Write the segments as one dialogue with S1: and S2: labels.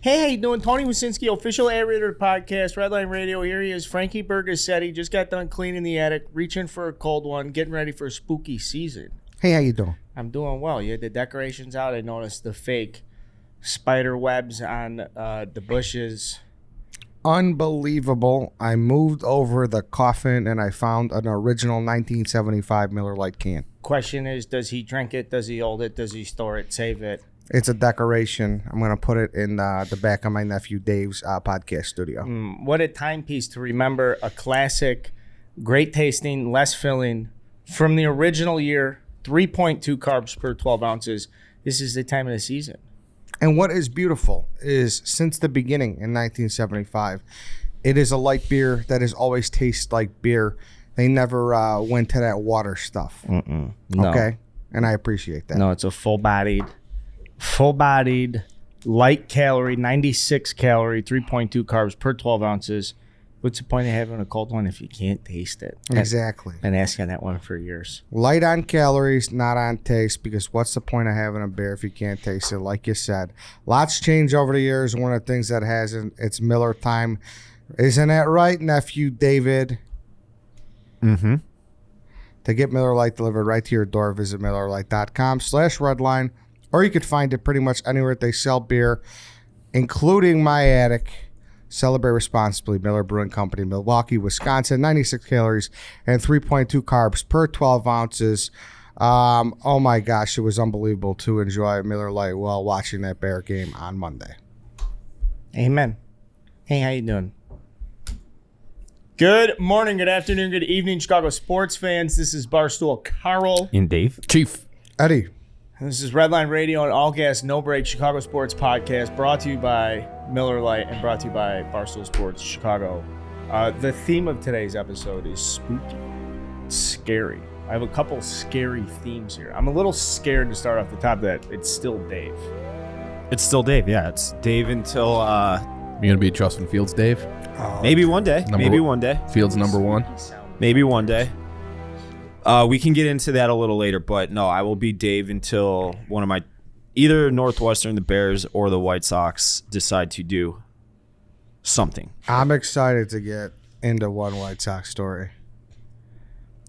S1: Hey, how you doing? Tony Wasinski, official aerator podcast, Redline Radio. Here he is, Frankie Bergasetti. Just got done cleaning the attic, reaching for a cold one, getting ready for a spooky season.
S2: Hey, how you doing?
S1: I'm doing well. You had the decorations out. I noticed the fake spider webs on the bushes.
S2: Unbelievable. I moved over the coffin and I found an original 1975 Miller Lite can.
S1: Question is, does he drink it? Does he hold it? Does he store it? Save it?
S2: It's a decoration. I'm going to put it in the back of my nephew Dave's podcast studio.
S1: What a timepiece to remember a classic, great tasting, less filling from the original year, 3.2 carbs per 12 ounces. This is the time of the season.
S2: And what is beautiful is since the beginning in 1975, it is a light beer that has always tasted like beer. They never went to that water stuff.
S1: No.
S2: Okay? And I appreciate that.
S1: No, it's a full-bodied, light calorie, 96 calorie, 3.2 carbs per 12 ounces. What's the point of having a cold one if you can't taste it?
S2: Exactly.
S1: Been asking that one for years.
S2: Light on calories, not on taste, because what's the point of having a beer if you can't taste it? Like you said, lots changed over the years. One of the things that hasn't, it's Miller time. Isn't that right, nephew David?
S1: Mm-hmm.
S2: To get Miller Lite delivered right to your door, visit MillerLite.com/Redline, or you could find it pretty much anywhere they sell beer, including my attic. Celebrate responsibly. Miller Brewing Company, Milwaukee, Wisconsin. 96 calories and 3.2 carbs per 12 ounces. Oh my gosh, it was unbelievable to enjoy Miller Lite while watching that Bear game on Monday.
S1: Amen. Hey, how you doing? Good morning, good afternoon, good evening, Chicago sports fans. This is Barstool Carl.
S3: And Dave.
S4: Chief.
S2: Eddie.
S1: This is Redline Radio and All Gas No Break Chicago Sports Podcast, brought to you by Miller Lite and brought to you by Barstool Sports Chicago. The theme of today's episode is spooky. It's scary. I have a couple scary themes here. I'm a little scared to start off the top that it's still Dave.
S3: It's still Dave, yeah. It's Dave until
S4: You gonna be Justin Fields, Dave?
S3: maybe one day. One day.
S4: Fields number one.
S3: Maybe one day. We can get into that a little later, but no, I will be Dave until one of my either Northwestern, the Bears, or the White Sox decide to do something.
S2: I'm excited to get into one White Sox story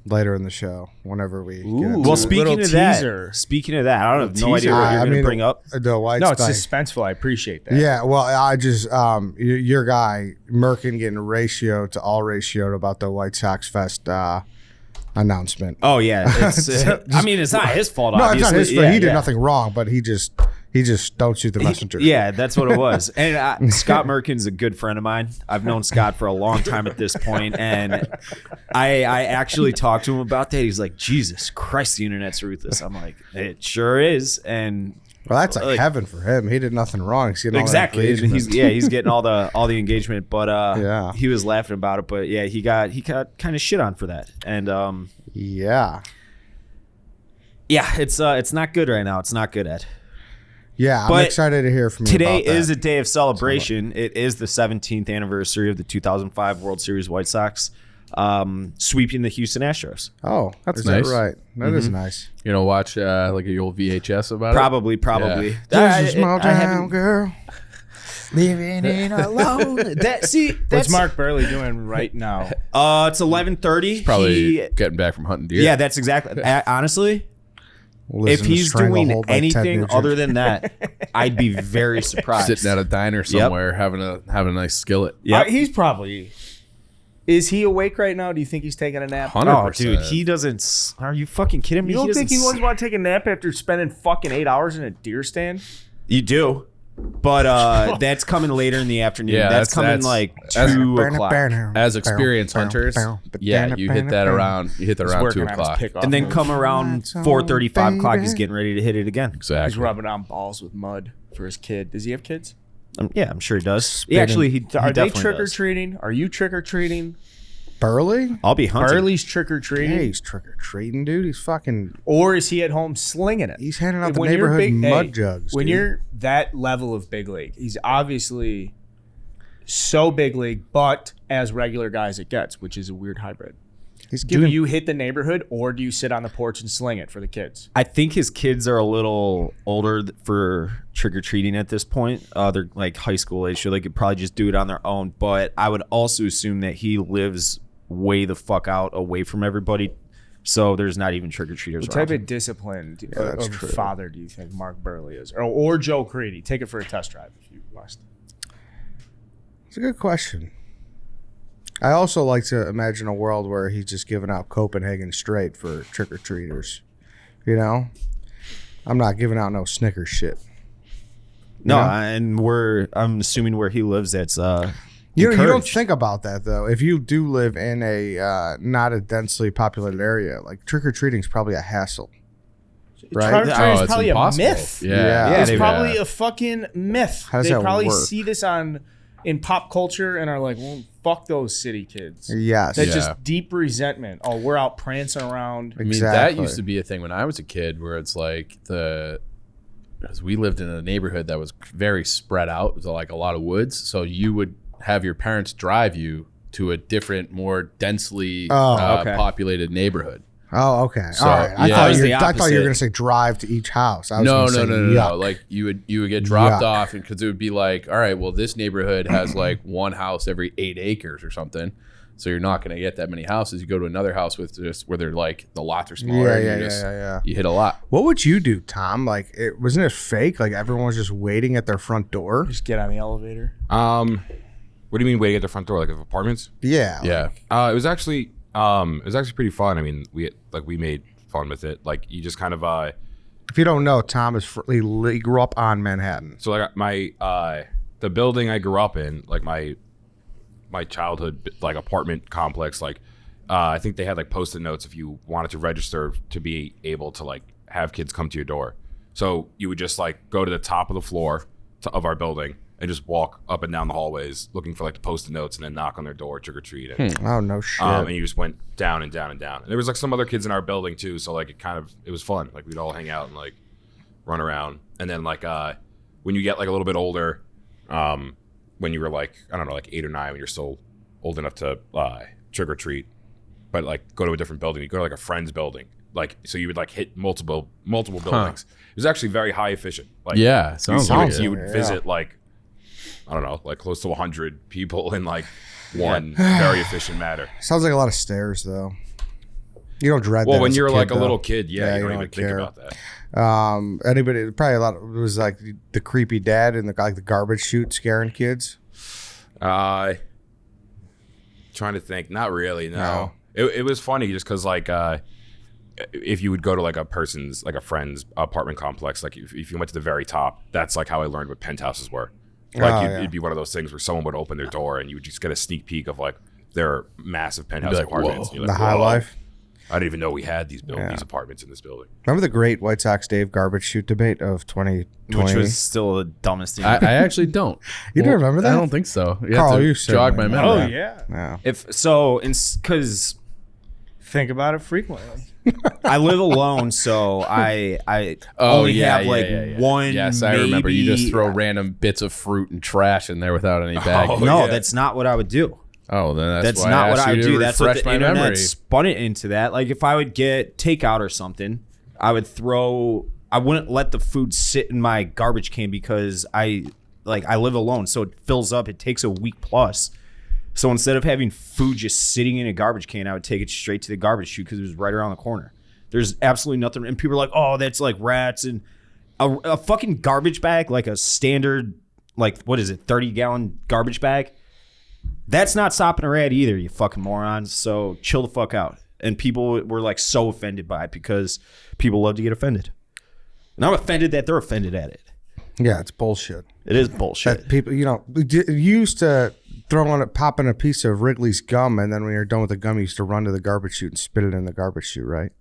S2: later in the show, whenever we get into
S3: Well,
S2: it.
S3: speaking of that, I don't have no idea what you're going to bring up.
S2: The White
S1: No, it's
S2: Sox.
S1: suspenseful. I appreciate that.
S2: Yeah, well, I just your guy Merkin getting ratioed to all ratioed about the White Sox Fest announcement.
S3: Oh, yeah. It's, I mean, it's not his fault,
S2: No,
S3: obviously.
S2: it's not his fault.
S3: Yeah,
S2: He did
S3: yeah.
S2: nothing wrong, but he just don't shoot the messenger.
S3: Yeah, that's what it was. And Scott Merkin's a good friend of mine. I've known Scott for a long time at this point, and I actually talked to him about that. He's like, Jesus Christ, the internet's ruthless. I'm like, it sure is. And
S2: Well, that's like heaven for him. He did nothing wrong. He's getting
S3: exactly.
S2: all that engagement.
S3: He's getting all the engagement. But
S2: Yeah.
S3: he was laughing about it. But yeah, he got kind of shit on for that. And
S2: Yeah,
S3: it's not good right now. It's not good, Ed.
S2: yeah. I'm
S3: But
S2: excited to hear from you.
S3: Today
S2: about that.
S3: is a day of celebration. It is the 17th anniversary of the 2005 World Series White Sox sweeping the Houston Astros.
S2: Oh,
S4: That's
S2: is
S4: nice.
S2: that right? That is nice.
S4: You know, watch like a old VHS about
S3: Probably.
S4: Yeah.
S2: Just a small
S3: I
S2: town
S3: haven't-
S2: girl.
S3: Living in alone.
S1: What's
S3: That's
S1: Mark Burley doing right now?
S3: It's 11:30.
S4: it. Probably getting back from hunting deer.
S3: Yeah, that's exactly. Honestly, if
S2: Listen to
S3: he's
S2: Stranglehold
S3: doing
S2: by Ted
S3: anything
S2: Nugent.
S3: other than that, I'd be very surprised.
S4: Sitting at a diner somewhere having a nice skillet.
S3: Yep.
S1: He's probably. Is he awake right now? Do you think he's taking a nap?
S4: 100%.
S3: Oh, dude, he doesn't. Are you fucking kidding me?
S1: You don't think he
S3: doesn't-
S1: wouldn't want to take a nap after spending fucking 8 hours in a deer stand?
S3: You do. But that's coming later in the afternoon.
S4: Yeah,
S3: that's coming
S4: that's-
S3: like
S4: that's-
S3: 2 o'clock.
S4: As experienced hunters, yeah, you hit that around 2
S1: Working on his
S4: o'clock.
S1: pickoff
S3: And then
S1: moves.
S3: come around 4:30, 5 o'clock, he's getting ready to hit it again.
S1: He's
S4: Exactly.
S1: rubbing on balls with mud for his kid. Does he have kids?
S3: Yeah, I'm sure he does. He actually, he
S1: Are they
S3: definitely
S1: trick or
S3: does.
S1: treating? Are you trick or treating?
S2: Burley?
S3: I'll be hunting.
S1: Burley's trick or treating,
S2: Yeah, he's trick or treating, dude. He's fucking.
S1: or is he at home slinging it?
S2: He's handing out the
S1: When you're
S2: neighborhood
S1: big-
S2: mud
S1: hey,
S2: jugs.
S1: When
S2: dude.
S1: you're that level of big league, he's obviously so big league, but as regular guys it gets, which is a weird hybrid. Do you hit the neighborhood or do you sit on the porch and sling it for the kids?
S3: I think his kids are a little older for trick-or-treating at this point. They're like high school age, so they could probably just do it on their own. But I would also assume that he lives way the fuck out away from everybody. So there's not even trick-or-treaters
S1: What
S3: around.
S1: type of discipline of father do you think Mark Burley is? Or Joe Creedy? Take it for a test drive if you must.
S2: It's a good question. I also like to imagine a world where he's just giving out Copenhagen straight for trick-or-treaters. You know? I'm not giving out no Snickers shit.
S3: No,
S2: know?
S3: and I'm assuming where he lives, that's
S2: You don't
S3: encouraged.
S2: think about that, though. If you do live in a not a densely populated area, like trick-or-treating is probably a hassle. Right?
S1: Trick-or-treating is
S4: it's
S1: probably
S4: impossible.
S1: a myth.
S2: Yeah.
S1: It's probably a fucking myth.
S2: How does
S1: They
S2: that
S1: probably
S2: work?
S1: see this in pop culture and are like, well, fuck those city kids.
S2: Yes.
S1: That's just deep resentment. Oh, we're out prancing around.
S4: I mean, that used to be a thing when I was a kid, where it's like because we lived in a neighborhood that was very spread out. It was like a lot of woods, so you would have your parents drive you to a different, more densely populated neighborhood.
S2: Oh, okay.
S4: So,
S2: all right. I
S4: yeah.
S2: thought
S4: It was
S2: you
S3: the
S2: were going to
S3: opposite.
S2: say drive to each house. I was
S4: No.
S2: gonna say yuck.
S4: Like you would get dropped
S2: Yuck.
S4: off, and because it would be like, all right, well, this neighborhood has like one house every 8 acres or something, so you're not going to get that many houses. You go to another house with just where they're like the lots are smaller.
S2: Yeah.
S4: You hit a lot.
S2: What would you do, Tom? Like, wasn't it fake? Like everyone was just waiting at their front door.
S1: Just get on the elevator.
S5: What do you mean waiting at the front door, like of apartments?
S2: Yeah.
S4: Yeah.
S5: It was actually pretty fun. I mean, we made fun with it. Like you just kind of
S2: If you don't know, Tom he grew up on Manhattan.
S5: so like the building I grew up in, like my childhood like apartment complex, like I think they had like post-it notes if you wanted to register to be able to like have kids come to your door. So you would just like go to the top of the floor of our building and just walk up and down the hallways looking for like the post-it notes and then knock on their door, trick or treat. And,
S2: Oh, no shit.
S5: and you just went down and down and down. And there was like some other kids in our building too, so like it was fun. Like we'd all hang out and like run around. And then like when you get like a little bit older, when you were like, I don't know, like 8 or 9, when you're still old enough to trick or treat, but like go to a different building, you go to like a friend's building. Like so you would like hit multiple buildings. It was actually very high efficient. Like
S4: Yeah, sounds like it.
S5: you would visit like, I don't know, like close to 100 people in like one very efficient manner.
S2: Sounds like a lot of stairs, though. You don't dread that.
S5: Well, when
S2: as
S5: you're
S2: kid,
S5: like a
S2: though.
S5: little kid, you don't even
S2: don't
S5: think
S2: care.
S5: about that.
S2: Anybody? Probably a lot. It was like the creepy dad and the garbage chute scaring kids.
S5: Trying to think, not really. No. It was funny just because like if you would go to like a friend's apartment complex, like if you went to the very top, that's like how I learned what penthouses were. Like it'd be one of those things where someone would open their door and you would just get a sneak peek of like their massive penthouse
S4: like,
S5: apartments.
S4: whoa.
S5: You're
S2: The
S5: like,
S2: high
S5: whoa.
S2: life.
S5: I didn't even know we had these apartments in this building.
S2: Remember the great White Sox Dave garbage chute debate of 2020?
S3: which was still the dumbest thing.
S4: I actually don't.
S2: You don't remember that?
S4: I don't think so. You
S2: Carl,
S4: have to
S2: you
S4: jog my
S2: certainly
S4: memory.
S1: Oh, yeah.
S2: Yeah.
S3: Because
S1: Think about it frequently.
S3: I live alone, so I only have like one.
S4: Yes, I remember. You just
S3: maybe-
S4: throw random bits of fruit and trash in there without any bag.
S3: No, that's not what I would do.
S4: Oh, then
S3: That's
S4: why
S3: not what
S4: asked
S3: I
S4: you
S3: would
S4: to
S3: do. That's what
S4: refresh
S3: the
S4: my
S3: internet
S4: memory.
S3: spun it into that. Like if I would get takeout or something, I wouldn't let the food sit in my garbage can because I live alone, so it fills up. It takes a week plus. So instead of having food just sitting in a garbage can, I would take it straight to the garbage chute because it was right around the corner. There's absolutely nothing. And people are like, oh, that's like rats. And a fucking garbage bag, like a standard, like, what is it, 30-gallon garbage bag? That's not stopping a rat either, you fucking morons. So chill the fuck out. And people were like so offended by it because people love to get offended. And I'm offended that they're offended at it.
S2: Yeah, it's bullshit.
S3: It is bullshit.
S2: That people, you used to pop in a piece of Wrigley's gum, and then when you're done with the gum, you used to run to the garbage chute and spit it in the garbage chute, right?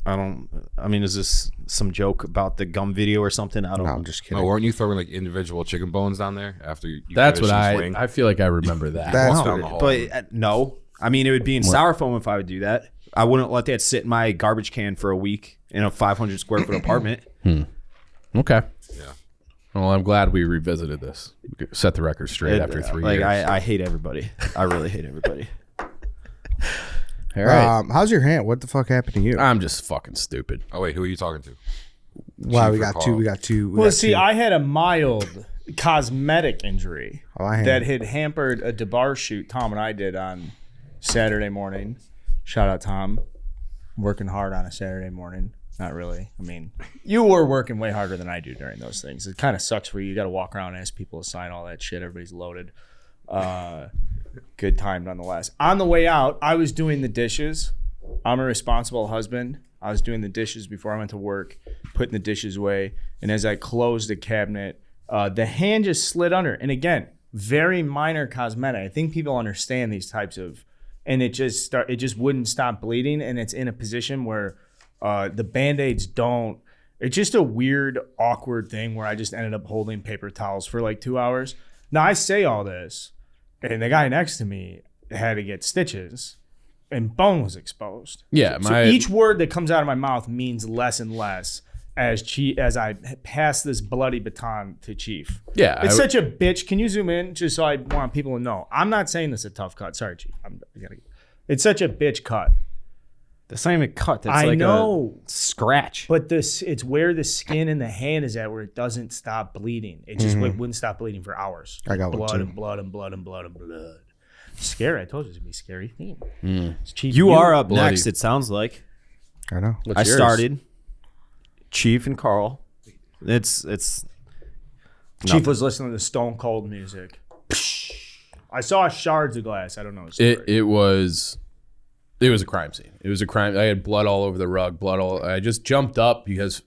S3: Is this some joke about the gum video or something? I don't
S2: No,
S3: know.
S2: I'm just kidding.
S5: No, weren't you throwing like individual chicken bones down there after you
S4: That's
S5: finished
S4: what
S5: your swing?
S4: I feel like I remember that.
S2: That's
S5: down the hall.
S3: But no. I mean, it would be in styrofoam if I would do that. I wouldn't let that sit in my garbage can for a week in a 500 square foot apartment.
S4: Okay.
S5: Yeah.
S4: Well, I'm glad we revisited this. We set the record straight after 3
S3: Like
S4: years.
S3: I hate everybody. I really hate everybody. All right.
S2: How's your hand? What the fuck happened to you?
S4: I'm just fucking stupid.
S5: Oh wait, who are you talking to?
S2: Wow, we
S5: Chief or
S2: got two.
S5: Carl?
S2: We got two.
S1: Well, see, I had a mild cosmetic injury
S2: I had-
S1: that had hampered a DeBar shoot Tom and I did on Saturday morning. Shout out, Tom. Working hard on a Saturday morning. Not really. I mean, you were working way harder than I do during those things. It kind of sucks for you. You got to walk around and ask people to sign all that shit. Everybody's loaded. Good time nonetheless. On the way out, I was doing the dishes. I'm a responsible husband. I was doing the dishes before I went to work, putting the dishes away. And as I closed the cabinet, the hand just slid under. And again, very minor cosmetic. I think people understand these types of, and it just wouldn't stop bleeding. And it's in a position where the Band-Aids don't, it's just a weird, awkward thing where I just ended up holding paper towels for like 2 hours. Now I say all this, and the guy next to me had to get stitches. And bone was exposed.
S4: Yeah,
S1: So each word that comes out of my mouth means less and less as I pass this bloody baton to Chief.
S4: Yeah,
S1: It's such a bitch. Can you zoom in just so I want people to know? I'm not saying this is a tough cut. Sorry, Chief. It's such a bitch cut.
S3: That's not even cut. That's
S1: I
S3: like
S1: know.
S3: a scratch.
S1: But it's where the skin in the hand is at where it doesn't stop bleeding. It just wouldn't stop bleeding for hours.
S2: I got one
S1: blood
S2: too.
S1: and blood and blood and blood and blood. Scary. I told you it's going to be a scary theme. It's Chief.
S3: You are up
S4: bloody.
S3: next, it sounds like.
S2: I know.
S4: What's
S3: I
S4: yours?
S3: started. Chief and Carl. It's
S1: Chief was listening to Stone Cold music. I saw shards of glass. I don't know.
S4: It was a crime scene. It was a crime. I had blood all over the rug. I just jumped up because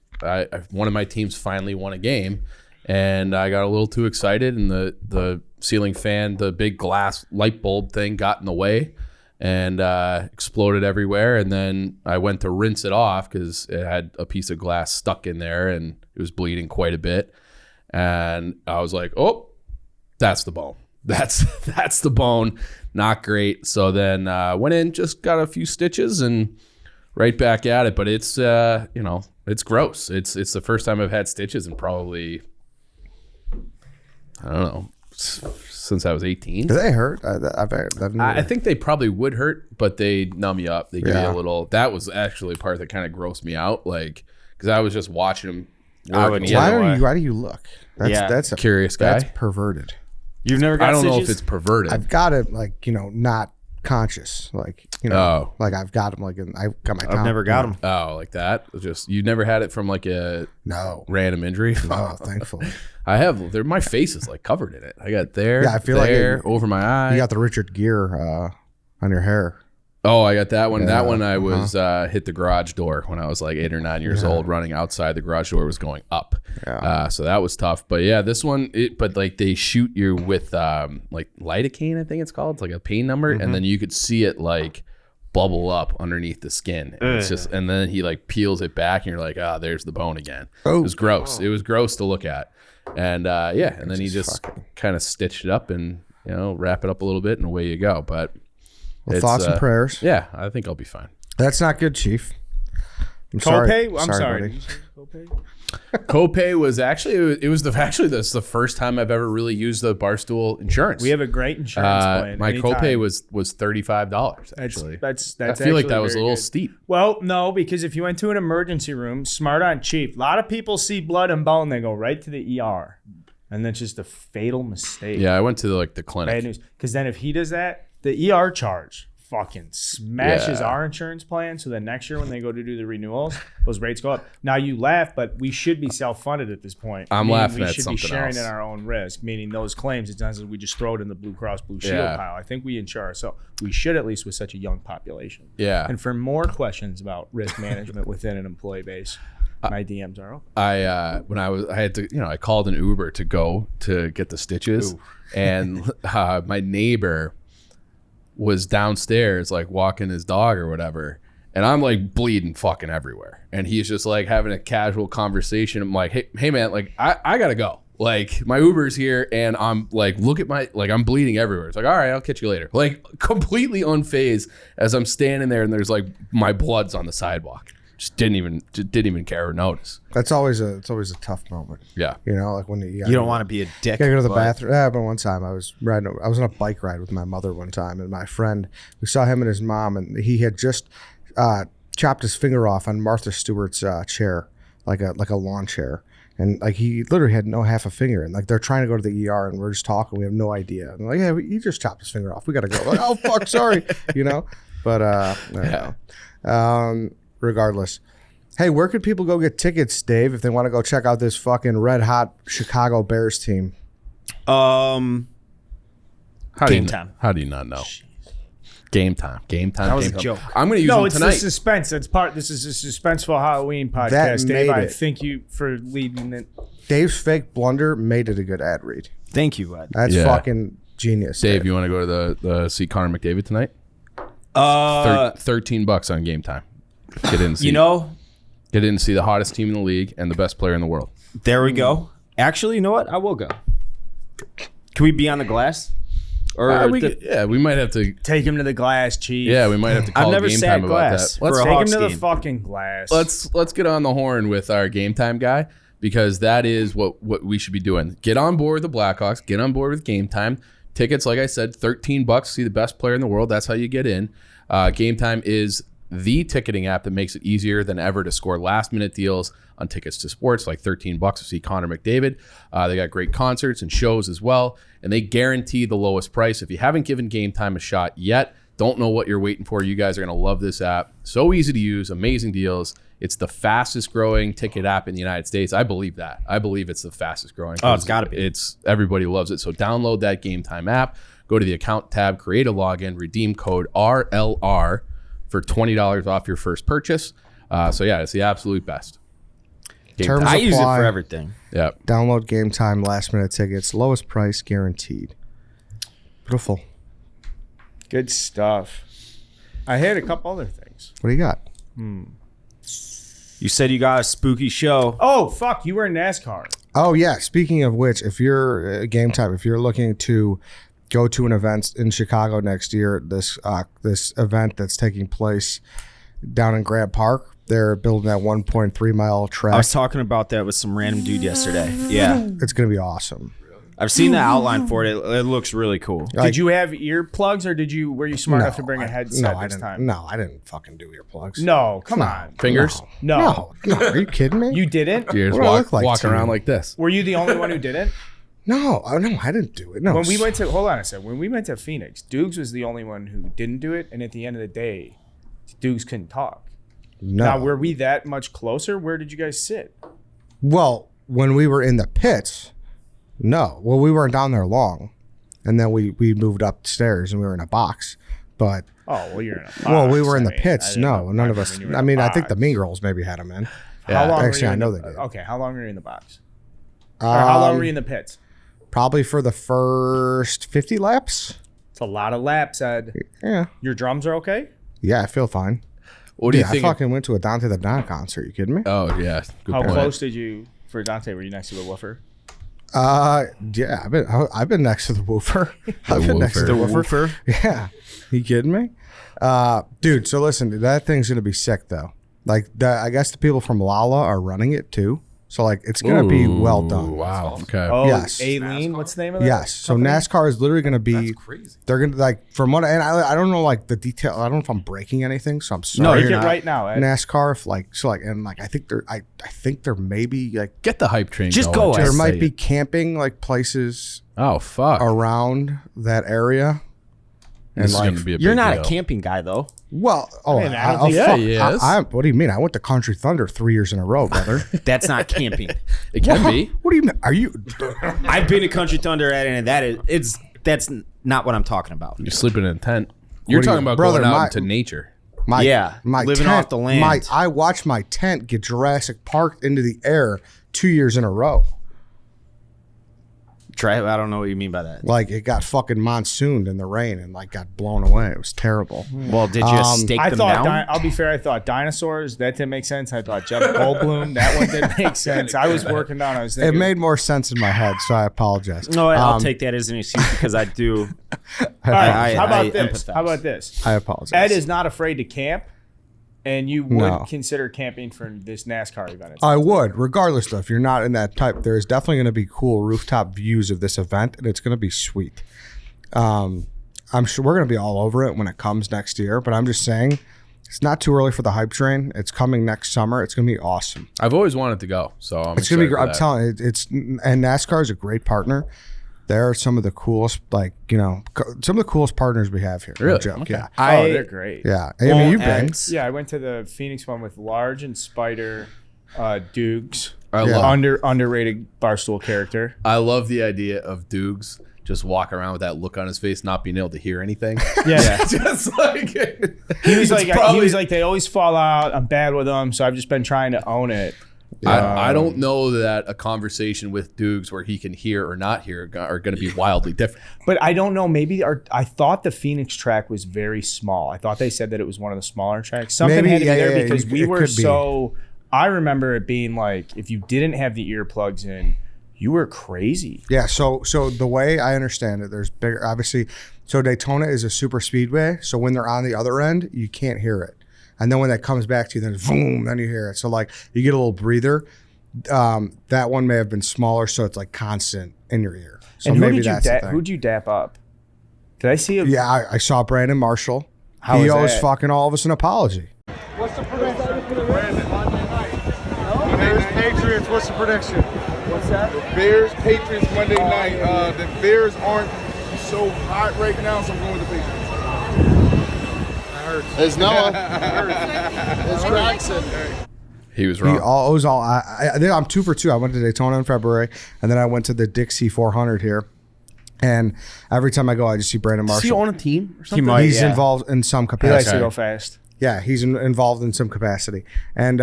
S4: one of my teams finally won a game, and I got a little too excited, and the ceiling fan, the big glass light bulb thing, got in the way and exploded everywhere. And then I went to rinse it off because it had a piece of glass stuck in there, and it was bleeding quite a bit. And I was like, "Oh, that's the bone. That's the bone. Not great." So then went in, just got a few stitches, and right back at it. But it's it's gross. It's the first time I've had stitches in probably, I don't know, since I was 18.
S2: Do they hurt? I've never.
S4: I think they probably would hurt, but they numb you up. They give you
S2: Yeah.
S4: a little. That was actually the part that kind of grossed me out, like because I was just watching them.
S3: I would
S2: Why do you look? That's a
S4: Curious guy.
S2: That's perverted.
S3: You've never got
S4: I don't know if
S3: stitches?
S4: it's perverted.
S2: I've got it not conscious, like I've got them I've got my.
S3: I've never got them.
S4: Oh, like that? Just you never had it from like a
S2: No,
S4: random injury?
S2: no, thankfully.
S4: I have. My face is like covered in it. I got there.
S2: Yeah, I feel like
S4: there,
S2: it-
S4: over my eye.
S2: You got the Richard Gere on your hair.
S4: Oh, I got that one.
S2: Yeah,
S4: That one I was hit the garage door when I was like 8 or 9 years old. Running outside, the garage door was going up.
S2: Yeah.
S4: So that was tough. But yeah, this one, but like they shoot you with like lidocaine, I think it's called. It's like a pain number, and then you could see it like bubble up underneath the skin. And it's just, and then he like peels it back, and you're like, there's the bone again.
S2: Oh.
S4: It was gross. It was gross to look at. And and then he just kind of stitched it up and wrap it up a little bit, and away you go. But
S2: Well, thoughts and prayers.
S4: yeah, I think I'll be fine.
S2: That's not good, Chief. I'm
S1: Copay? I'm sorry.
S2: buddy.
S1: Did you say copay?
S4: Copay was actually this is the first time I've ever really used the Barstool insurance.
S1: We have a great insurance plan.
S4: my
S1: anytime.
S4: copay was $35 actually.
S1: That's
S4: I feel like
S1: actually
S4: that was a
S1: very
S4: little
S1: good.
S4: steep.
S1: Well, no, because if you went to an emergency room, smart on Chief. A lot of people see blood and bone, they go right to the ER, and that's just a fatal mistake.
S4: Yeah, I went to the
S1: Bad
S4: clinic.
S1: news. Because then if he does that, the ER charge fucking smashes
S4: Yeah.
S1: our insurance plan. So then next year when they go to do the renewals, those rates go up. Now you laugh, but we should be self-funded at this point.
S4: I'm
S1: Meaning
S4: laughing
S1: we
S4: at
S1: should
S4: something
S1: be sharing
S4: else.
S1: at our own risk. Meaning those claims, it's not as if we just throw it in the Blue Cross Blue Shield
S4: Yeah.
S1: pile. I think we insure ourselves. We should, at least with such a young population.
S4: Yeah.
S1: And for more questions about risk management within an employee base, my DMs are open.
S4: I called an Uber to go to get the stitches, and my neighbor was downstairs like walking his dog or whatever, and I'm like bleeding fucking everywhere, and he's just like having a casual conversation. I'm like, hey man, like I gotta go. Like my Uber's here, and I'm like, look at my, like I'm bleeding everywhere. It's like, all right, I'll catch you later. Like completely unfazed as I'm standing there, and there's like my blood's on the sidewalk. just didn't even care or notice.
S2: It's always a tough moment.
S4: Yeah.
S2: You know, like when you
S3: don't want to be a dick.
S2: gotta go to the
S3: but-
S2: bathroom. Yeah, but one time I was on a bike ride with my mother one time, and my friend, we saw him and his mom, and he had just chopped his finger off on Martha Stewart's chair, like a lawn chair. And like he literally had no half a finger, and like they're trying to go to the ER, and we're just talking. We have no idea. And like, yeah, he just chopped his finger off. We gotta go. Like, oh fuck, sorry, you know. But I don't know. Regardless, hey, where could people go get tickets, Dave, if they want to go check out this fucking red hot Chicago Bears team?
S3: Game time.
S4: How do you not know? Game time.
S3: That was a joke.
S4: I'm going to use
S1: No,
S4: them
S1: it's
S4: tonight.
S1: the suspense. This is a suspenseful Halloween
S2: That
S1: podcast, Dave.
S2: made
S1: I
S2: it.
S1: thank you for leading it.
S2: Dave's fake blunder made it a good ad read.
S3: Thank you, Ed.
S2: That's
S4: Yeah.
S2: fucking genius,
S4: Dave, you want to go to the see Connor McDavid tonight? $13 on Game Time. Get in and see. Get in and see the hottest team in the league and the best player in the world.
S3: There we go. Actually, you know what? I will go. Can we be on the glass? Or
S4: we might have to.
S1: Take him to the glass, Chief.
S4: Yeah, we might have to call
S3: I've never
S4: Game
S3: sat
S4: Time about
S3: glass
S4: that.
S3: for
S4: Let's
S3: a
S1: Take him
S3: Hawks
S1: to the
S3: game.
S1: fucking glass.
S4: let's get on the horn with our Game Time guy, because that is what we should be doing. Get on board with the Blackhawks. Get on board with Game Time. Tickets, like I said, $13 to see the best player in the world. That's how you get in. Game Time is the ticketing app that makes it easier than ever to score last-minute deals on tickets to sports, like $13 to see Connor McDavid. They got great concerts and shows as well, and they guarantee the lowest price. If you haven't given Game Time a shot yet, don't know what you're waiting for. You guys are going to love this app. So easy to use, amazing deals. It's the fastest growing ticket app in the United States. I believe that. I believe it's the fastest growing.
S3: Oh, it's gotta be.
S4: Everybody loves it. So download that Game Time app. Go to the account tab, create a login, redeem code RLR for $20 off your first purchase. So yeah, it's the absolute best. Game
S2: Terms
S4: Time.
S3: I use it
S2: apply.
S3: for everything.
S4: Yeah.
S2: Download Game Time, last minute tickets, lowest price guaranteed. Beautiful.
S1: Good stuff. I had a couple other things.
S2: What do you got?
S3: You said you got a spooky show.
S1: Oh, fuck. You were in NASCAR.
S2: Oh yeah. Speaking of which, if you're Game Time, if you're looking to go to an event in Chicago next year, this event that's taking place down in Grant Park, they're building that 1.3 mile track.
S3: I was talking about that with some random dude yesterday. Yeah.
S2: It's gonna be awesome.
S3: I've seen the outline for it. It looks really cool.
S1: Did you have earplugs or were you smart enough to bring a headset
S2: I
S1: this
S2: didn't.
S1: time?
S2: No, I didn't fucking do earplugs.
S1: No, come on.
S4: Fingers?
S1: No.
S2: No. Are you kidding me?
S1: You didn't?
S4: You just
S2: What do I look like
S4: walk
S2: to
S4: around
S2: you?
S4: like this.
S1: Were you the only one who didn't?
S2: No, I didn't do it. No.
S1: When we went to hold on a second. When we went to Phoenix, Dukes was the only one who didn't do it, and at the end of the day, Dukes couldn't talk.
S2: no.
S1: Now, were we that much closer? Where did you guys sit?
S2: Well, when we were in the pits, no. Well, we weren't down there long, and then we moved upstairs and we were in a box. But
S1: Oh, well, you're in a box.
S2: well, we were in
S1: I
S2: the
S1: mean, I
S2: pits.
S1: didn't
S2: No,
S1: know-
S2: none of
S1: I
S2: us.
S1: mean, you were
S2: I
S1: in a
S2: mean, I think the
S1: box.
S2: Mean Girls maybe had them in.
S1: How long
S2: Actually,
S1: were you
S2: I
S1: in
S2: know
S1: the,
S2: they did.
S1: Okay, how long were you in the box? Or how long were you in the pits?
S2: Probably for the first 50 laps.
S1: It's a lot of laps, Ed.
S2: Yeah,
S1: Your drums are okay?
S2: yeah, I feel fine.
S4: What do you
S2: I
S4: think?
S2: fucking went to a Dante the Don concert. You kidding me?
S4: Oh yeah. Good
S1: How
S4: point.
S1: close did you, for Dante, were you next to the woofer?
S2: Yeah, I've been next to the woofer. I've been next to the woofer. Yeah, you kidding me, dude? So listen, that thing's gonna be sick though. Like, I guess the people from Lala are running it too. So like, it's gonna be well done.
S4: Wow. Okay.
S1: Oh,
S2: Yes.
S1: Aileen, what's the name of that?
S2: Yes. So
S1: company?
S2: NASCAR is literally gonna be.
S5: That's crazy.
S2: They're gonna like from what and I don't know like the detail. I don't know if I'm breaking anything. So I'm
S3: No,
S2: sorry.
S3: you're
S1: Take it
S3: not.
S1: right now, Ed.
S2: NASCAR, if like so like and like I think there may be like
S4: Get the hype train.
S3: Just
S4: going.
S3: go,
S2: there
S3: Say
S2: might
S3: it.
S2: be camping like places
S4: Oh fuck.
S2: around that area.
S4: This is
S2: like,
S4: gonna be a
S3: You're
S4: big
S3: not
S4: deal.
S3: a camping guy, though.
S2: Well, oh,
S1: I mean, I don't think-
S4: Yeah, he is.
S2: what do you mean? I went to Country Thunder 3 years in a row, brother.
S3: That's not camping.
S4: It can be.
S2: What do you mean? Are you?
S3: I've been to Country Thunder, and that's not what I'm talking about.
S4: You're sleeping in a tent. You're
S2: What do you-
S4: talking about
S2: brother,
S4: going out
S2: my-
S4: into nature.
S2: My,
S3: Yeah,
S2: my
S3: living
S2: tent,
S3: off the land.
S2: I watched my tent get Jurassic Park into the air 2 years in a row.
S3: I don't know what you mean by that.
S2: Like it got fucking monsooned in the rain and like got blown away. It was terrible.
S3: Well, did you stake
S1: I
S3: them
S1: thought,
S3: down?
S1: I'll be fair, I thought dinosaurs, that didn't make sense. I thought Jeff Goldblum, that one didn't make sense. I was working down, I was
S2: It
S1: thinking.
S2: made more sense in my head, so I apologize.
S3: No, I'll take that as an excuse because I do.
S1: All right,
S3: I
S1: how about this?
S3: empathize.
S1: How about this?
S2: I apologize.
S1: Ed is not afraid to camp, And you would consider camping for this NASCAR event?
S2: I would, regardless though. If you're not in that type, there's definitely going to be cool rooftop views of this event, and it's going to be sweet. I'm sure we're going to be all over it when it comes next year, but I'm just saying it's not too early for the hype train. It's coming next summer. It's going to be awesome.
S4: I've always wanted to go, so
S2: it's going to be great. I'm telling you, and NASCAR is a great partner. They're some of the coolest, some of the coolest partners we have here.
S4: Really?
S2: No joke.
S4: Okay.
S2: Yeah.
S1: They're great.
S2: Yeah. I mean, you've been.
S1: Yeah, I went to the Phoenix one with Large and Spider, Dukes. Underrated Barstool character.
S4: I love the idea of Dukes just walking around with that look on his face, not being able to hear anything.
S1: Yeah.
S4: Just like
S1: he was like they always fall out. I'm bad with them, so I've just been trying to own it.
S4: I don't know that a conversation with Dukes where he can hear or not hear are going to be wildly different.
S1: But I don't know. Maybe I thought the Phoenix track was very small. I thought they said that it was one of the smaller tracks. Something had to be there because we were so. I remember it being like if you didn't have the earplugs in, you were crazy.
S2: Yeah. So the way I understand it, there's bigger. Obviously, so Daytona is a super speedway. So when they're on the other end, you can't hear it. And then when that comes back to you, then boom, then you hear it. So like you get a little breather. That one may have been smaller, so it's like constant in your ear. So
S1: and
S2: maybe that's the thing.
S1: Who'd you dap up? Did I see him?
S2: Yeah, I saw Brandon Marshall.
S1: How
S2: he
S1: was
S2: owes
S1: that?
S2: fucking all of us an apology.
S6: What's the prediction for the Brandon Monday night? Bears Patriots. What's the prediction?
S1: What's that?
S6: The Bears Patriots Monday night. The Bears aren't so hot right now, so I'm going with the Patriots. It's Noah. It's Jackson.
S4: He was wrong.
S2: He owes all. I'm 2 for 2. I went to Daytona in February, and then I went to the Dixie 400 here. And every time I go, I just see Brandon Marshall.
S4: Is he on a team or something?
S2: He's involved in some
S1: He
S2: capacity.
S1: likes to go fast.
S2: Yeah, he's involved in some capacity. And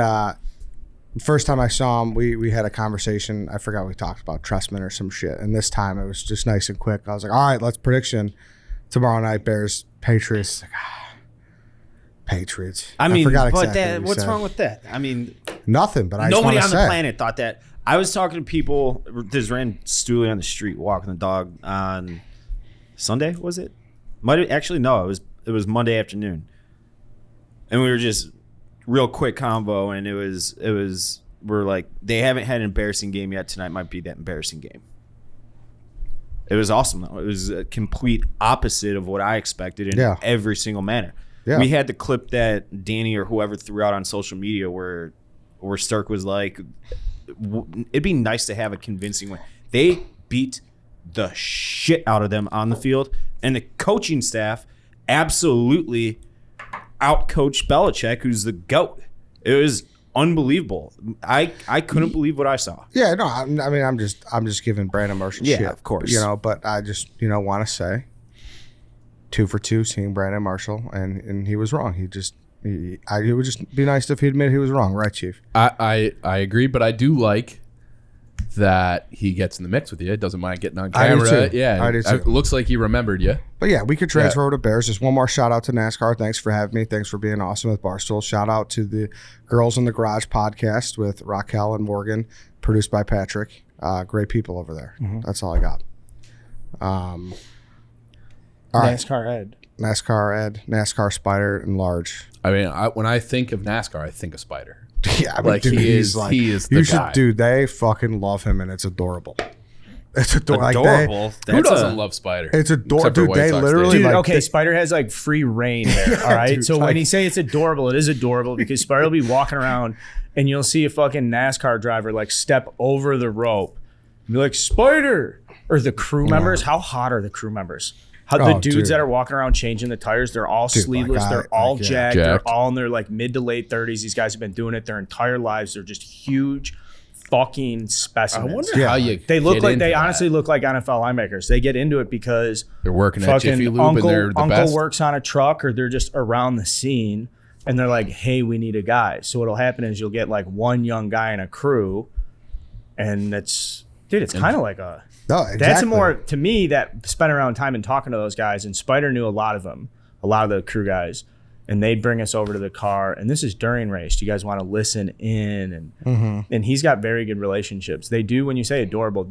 S2: first time I saw him, we had a conversation. I forgot we talked about Tressman or some shit. And this time it was just nice and quick. I was like, all right, let's prediction tomorrow night, Bears, Patriots. Like, Patriots.
S3: I mean,
S2: forgot
S3: but
S2: exactly what
S3: what's
S2: said.
S3: wrong with that? I mean,
S2: Nothing, but I
S3: nobody on
S2: just
S3: the
S2: say.
S3: planet thought that. I was talking to people. There's ran Stooley on the street walking the dog on Sunday. Was it? Actually, no. It was Monday afternoon, and we were just real quick convo, and it was we're like they haven't had an embarrassing game yet. Tonight might be that embarrassing game. It was awesome though. It was a complete opposite of what I expected in every single manner. Yeah. We had the clip that Danny or whoever threw out on social media where Stark was like, it'd be nice to have a convincing win. They beat the shit out of them on the field, and the coaching staff absolutely outcoached Belichick, who's the GOAT. It was unbelievable. I couldn't believe what I saw.
S2: Yeah, no, I mean, I'm just giving Brandon Marshall shit.
S3: Yeah, of course.
S2: But I just, want to say 2 for 2 seeing Brandon Marshall, and he was wrong. It would just be nice if he admitted he was wrong, right, Chief?
S4: I agree, but I do like that he gets in the mix with you. It doesn't mind getting on camera.
S2: I do too.
S4: Yeah,
S2: I do too.
S4: It looks like he remembered you.
S2: But yeah, we could transfer over to Bears. Just one more shout out to NASCAR. Thanks for having me. Thanks for being awesome with Barstool. Shout out to the Girls in the Garage podcast with Raquel and Morgan, produced by Patrick. Great people over there. Mm-hmm. That's all I got. All right. NASCAR Ed, NASCAR Spider, and Large.
S4: I mean, when I think of NASCAR, I think of Spider.
S2: Yeah, I mean, dude, he is the guy. Dude, they fucking love him, and it's adorable. It's
S3: adorable.
S4: Who doesn't love Spider?
S2: It's adorable. Dude, they literally
S1: Spider has like free reign there. All right.
S2: Dude,
S1: so when you say it's adorable, it is adorable because Spider will be walking around and you'll see a fucking NASCAR driver like step over the rope and be like, Spider! Or the crew members. How hot are the crew members? The dudes that are walking around changing the tires, they're all sleeveless. They're all jacked. They're all in their like mid to late 30s. These guys have been doing it their entire lives. They're just huge fucking specimens.
S4: I wonder how you
S1: they look like they honestly look like NFL linebackers. They get into it because
S4: they're working at Jiffy Lube and they're the
S1: uncle
S4: best.
S1: Works on a truck or they're just around the scene and they're like, hey, we need a guy. So what'll happen is you'll get like one young guy in a crew and it's kind of like a that's more to me that spent around time and talking to those guys, and Spider knew a lot of them, a lot of the crew guys, and they'd bring us over to the car, and this is during race. Do you guys want to listen in? And he's got very good relationships. They do, when you say adorable,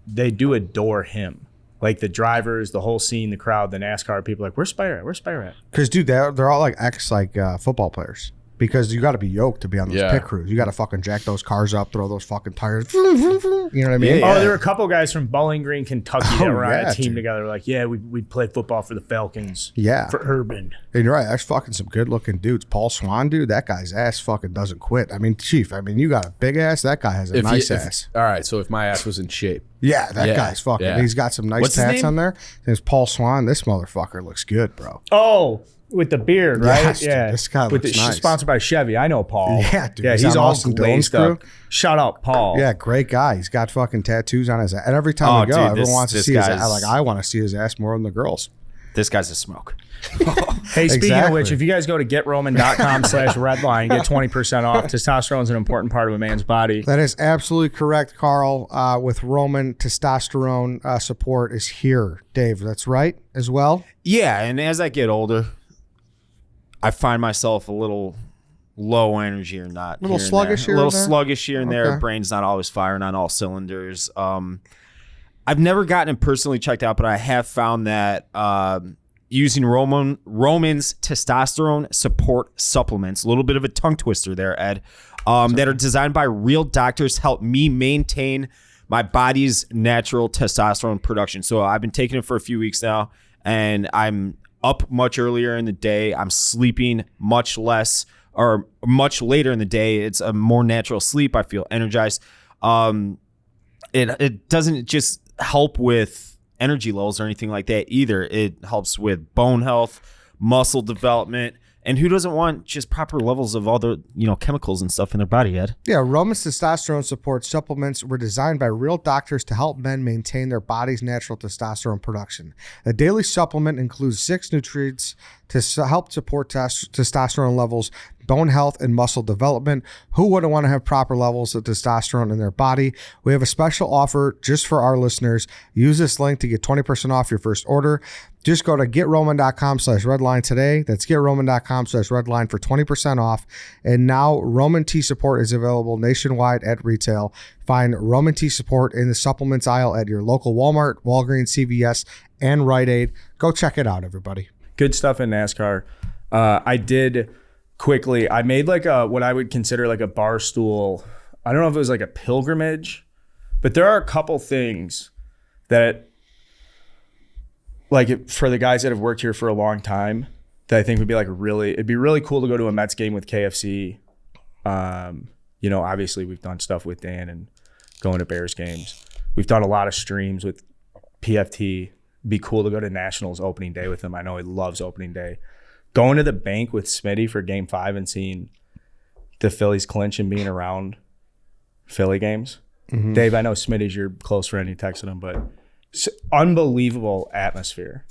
S1: they do adore him. Like the drivers, the whole scene, the crowd, the NASCAR people, like, where's Spider at? Where's Spider at?
S2: Because, dude, they're all like ex football players. because you got to be yoked to be on those pit crews. You got to fucking jack those cars up, throw those fucking tires. You know what I mean?
S1: Oh, there were a couple guys from Bowling Green, Kentucky that were on a team
S2: dude.
S1: together. Like, we played football for the Falcons.
S2: Yeah.
S1: For Urban.
S2: And you're right. That's fucking some good looking dudes. Paul Swan, dude, that guy's ass fucking doesn't quit. I mean, Chief, you got a big ass. That guy has a nice ass.
S4: All right, so if my ass was in shape.
S2: Yeah, that guy's fucking.
S4: Yeah.
S2: He's got some nice
S3: What's his
S2: tats
S3: name?
S2: on there. His Paul Swan. This motherfucker looks good, bro.
S1: Oh, with the beard, right?
S2: Yes, dude, this guy
S1: with
S2: looks nice.
S1: Sponsored by Chevy. I know Paul.
S2: Yeah, dude.
S1: Yeah,
S2: He's
S1: he's
S2: on
S1: all
S2: Austin Dillon's
S1: glazed up. Shout out Paul.
S2: Yeah, great guy. He's got fucking tattoos on his ass. And every time we go,
S3: dude,
S2: everyone wants to
S3: this
S2: see his ass.
S3: guy's-
S2: I want to see his ass more than the girls.
S3: This guy's a smoke.
S1: Hey, speaking of
S2: Exactly.
S1: which, if you guys go to getroman.com/redline, get 20% off. Testosterone is an important part of a man's body.
S2: That is absolutely correct, Carl. With Roman, testosterone support is here. Dave, that's right as well.
S3: Yeah, and as I get older, I find myself a little low energy or not.
S2: A little
S3: here and
S2: sluggish
S3: there.
S2: here
S3: A
S2: and
S3: little
S2: there?
S3: sluggish here and there.
S2: Okay.
S3: Brain's not always firing on all cylinders. I've never gotten it personally checked out, but I have found that using Roman's testosterone support supplements, a little bit of a tongue twister there, Ed, that are designed by real doctors help me maintain my body's natural testosterone production. So I've been taking it for a few weeks now, and I'm up much earlier in the day. I'm sleeping much less or much later in the day. It's a more natural sleep. I feel energized. It doesn't just help with energy levels or anything like that either. It helps with bone health, muscle development, and who doesn't want just proper levels of all the chemicals and stuff in their body, Ed?
S2: Yeah, Roman's testosterone support supplements were designed by real doctors to help men maintain their body's natural testosterone production. A daily supplement includes 6 nutrients to help support testosterone levels, bone health, and muscle development. Who wouldn't want to have proper levels of testosterone in their body? We have a special offer just for our listeners. Use this link to get 20% off your first order. Just go to getroman.com/redline today. That's getroman.com/redline for 20% off. And now Roman T Support is available nationwide at retail. Find Roman T Support in the supplements aisle at your local Walmart, Walgreens, CVS, and Rite Aid. Go check it out, everybody.
S1: Good stuff in NASCAR. I did quickly. I made like what I would consider like a Barstool. I don't know if it was like a pilgrimage, but there are a couple things that, like, for the guys that have worked here for a long time, that I think would be like it'd be really cool to go to a Mets game with KFC. Obviously we've done stuff with Dan and going to Bears games. We've done a lot of streams with PFT. It'd be cool to go to Nationals opening day with him. I know he loves opening day. Going to the bank with Smitty for Game 5 and seeing the Phillies clinch and being around Philly games. Mm-hmm. Dave, I know Smitty's your close friend. You texted him, but unbelievable atmosphere.